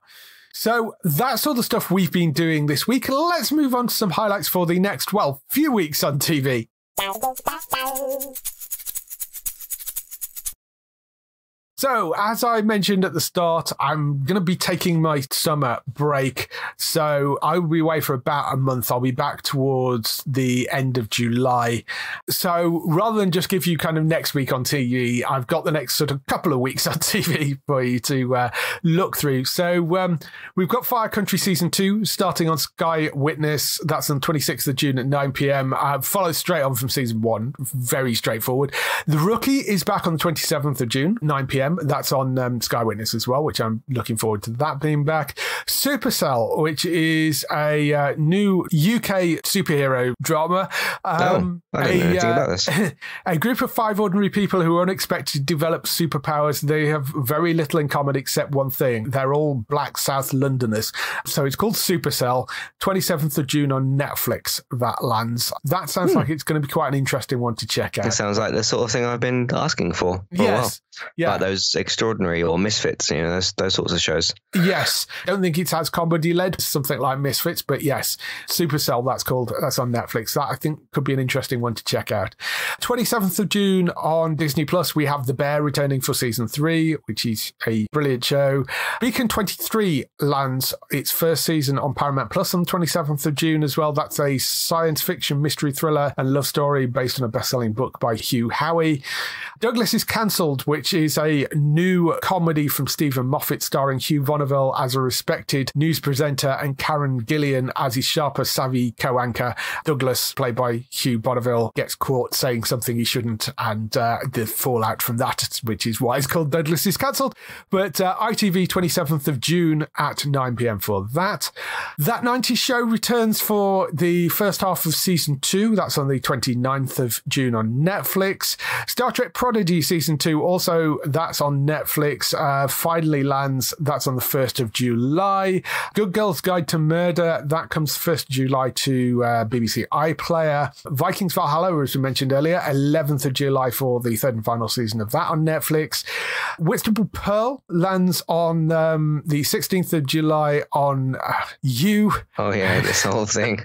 So that's all the stuff we've been doing this week. Let's move on to some highlights for the next, well, few weeks on TV. So, as I mentioned at the start, I'm going to be taking my summer break. So, I will be away for about a month. I'll be back towards the end of July. So, rather than just give you kind of next week on TV, I've got the next sort of couple of weeks on TV for you to look through. So, we've got Fire Country Season 2 starting on Sky Witness. That's on 26th of June at 9 p.m. Follows straight on from Season 1. Very straightforward. The Rookie is back on the 27th of June, 9 p.m. p.m. That's on Sky Witness as well, which I'm looking forward to that being back. Supercell, which is a new UK superhero drama. I don't know anything about this. A group of 5 ordinary people who are unexpected to develop superpowers. They have very little in common except one thing. They're all black South Londoners. So it's called Supercell, 27th of June on Netflix. That lands. That sounds like it's going to be quite an interesting one to check out. It sounds like the sort of thing I've been asking for a while. Yeah. Like those Extraordinary or Misfits, those sorts of shows. Yes. I don't think it's as comedy-led, something like Misfits, but yes, Supercell, that's on Netflix. That I think could be an interesting one to check out. 27th of June on Disney Plus, we have The Bear returning for season 3, which is a brilliant show. Beacon 23 lands its first season on Paramount Plus on 27th of June as well. That's a science fiction mystery thriller and love story based on a best-selling book by Hugh Howey. Douglas is Cancelled, which is a new comedy from Stephen Moffat starring Hugh Bonneville as a respected news presenter and Karen Gillian as his sharper, savvy co-anchor. Douglas, played by Hugh Bonneville, gets caught saying something he shouldn't, and the fallout from that, which is why it's called Douglas is Cancelled. But ITV 27th of June at 9 p.m. for that. That 90s Show returns for the first half of season 2. That's on the 29th of June on Netflix. Star Trek Prodigy season 2, also that's on Netflix. Finally lands, that's on the 1st of July. Good Girl's Guide to Murder, that comes 1st of July to BBC iPlayer. Vikings Valhalla, as we mentioned earlier, 11th of July for the third and final season of that on Netflix. Whitstable Pearl lands on the 16th of July on You. Oh yeah, this whole thing.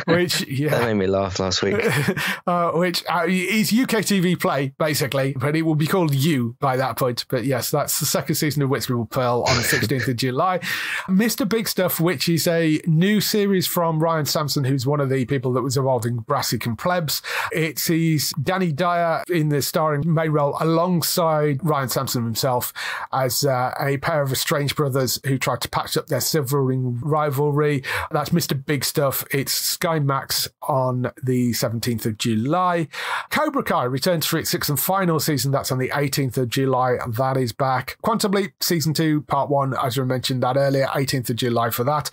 Which, that made me laugh last week. Which is UK TV Play, basically, but it will be called You by that point. But yes, that's the second season of Whitstable Pearl on the 16th of July. Mr. Big Stuff, which is a new series from Ryan Sampson, who's one of the people that was involved in Brassic and Plebs. It sees Danny Dyer in the starring main role alongside Ryan Sampson himself as a pair of estranged brothers who tried to patch up their sibling rivalry. That's Mr. Big Stuff. It's Sky Max on the 17th of July. Cobra Kai returns for its 6th and final season. That's on the 18th of July. That is back. Quantum Leap season 2, part 1, as we mentioned that earlier, 18th of July for that.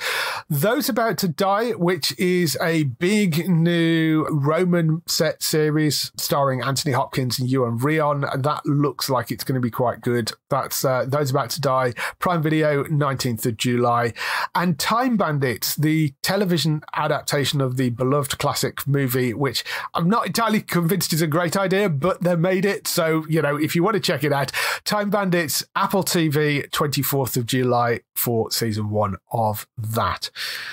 Those About to Die, which is a big new Roman set series starring Anthony Hopkins and Ewan Rion. That looks like it's going to be quite good. That's Those About to Die, Prime Video, 19th of July. And Time Bandits, the television adaptation of the beloved classic movie, which I'm not entirely convinced is a great idea, but they made it. So, if you want to check it out, Time Bandits, Apple TV, 24th of July for season 1 of that.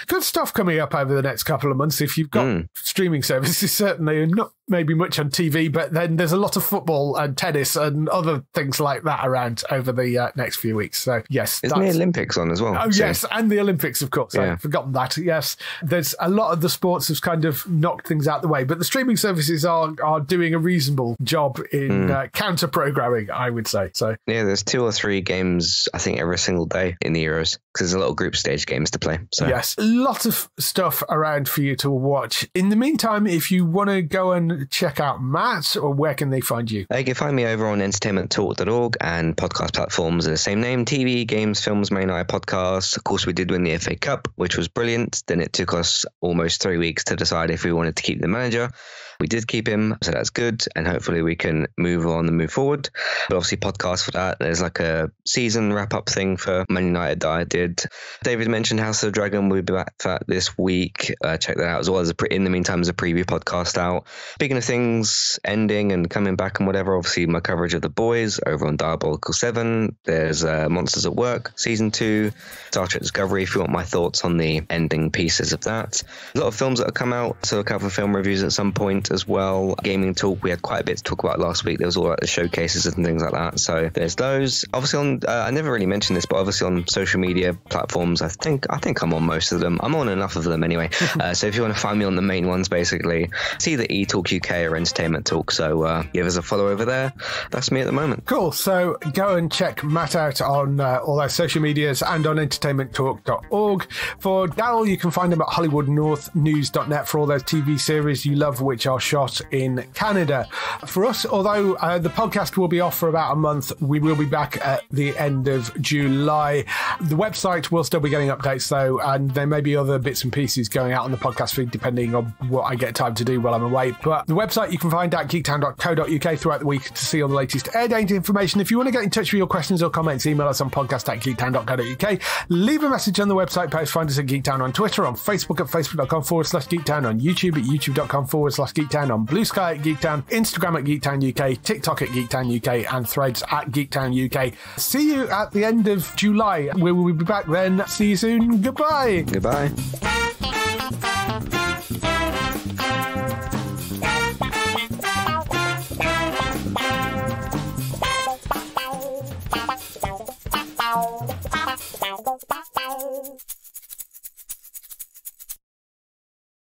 Good stuff coming up over the next couple of months. If you've got streaming services, certainly, and not maybe much on TV, but then there's a lot of football and tennis and other things like that around over the next few weeks. So, yes. Isn't the Olympics on as well? Oh, yes, and the Olympics, of course. Yeah. I've forgotten that. Yes, there's a lot of the sports have kind of knocked things out the way, but the streaming services are doing a reasonable job in counter-programming, I would say. So yeah, there's 2 or 3 games, I think, every single day in the Euros, because there's a lot of group stage games to play. So yes, a lot of stuff around for you to watch. In the meantime, if you want to go and check out Matt, or where can they find you? You can find me over on entertainmenttalk.org and podcast platforms of the same name: TV, games, films, Main Eye podcast. Of course, we did win the FA Cup, which was brilliant. Then it took us almost 3 weeks to decide if we wanted to keep the manager. We did keep him, so that's good, and hopefully we can move on and move forward. But obviously podcast for that. There's like a season wrap-up thing for Man United that I did. David mentioned House of the Dragon. We'll be back for that this week. Check that out, as well as in the meantime, there's a preview podcast out. Speaking of things ending and coming back and whatever, obviously my coverage of The Boys over on Diabolical 7. There's Monsters at Work, season 2, Star Trek Discovery, if you want my thoughts on the ending pieces of that. A lot of films that have come out, so a couple of film reviews at some point as well. Gaming talk, we had quite a bit to talk about last week. There was all like the showcases and things like that, so there's those. Obviously on I never really mentioned this, but obviously on social media platforms, I think I'm on most of them. I'm on enough of them anyway. So if you want to find me on the main ones, basically it's either eTalk UK or Entertainment Talk, so give us a follow over there. That's me at the moment. Cool. So go and check Matt out on all our social medias and on entertainmenttalk.org. For Daryl, you can find him at hollywoodnorthnews.net for all those TV series you love, which are are shot in Canada. For us, although the podcast will be off for about a month, we will be back at the end of July. The website will still be getting updates though, and there may be other bits and pieces going out on the podcast feed depending on what I get time to do while I'm away. But the website you can find at geektown.co.uk throughout the week to see all the latest air date information. If you want to get in touch with your questions or comments, email us on podcast@geektown.co.uk. Leave a message on the website post. Find us at Geektown on Twitter, on Facebook at facebook.com/Geektown, on YouTube at youtube.com/Geektown, on Blue Sky at Geektown, Instagram at Geektown UK, TikTok at Geektown UK, and Threads at Geektown UK. See you at the end of July. We will be back then. See you soon. Goodbye. Goodbye.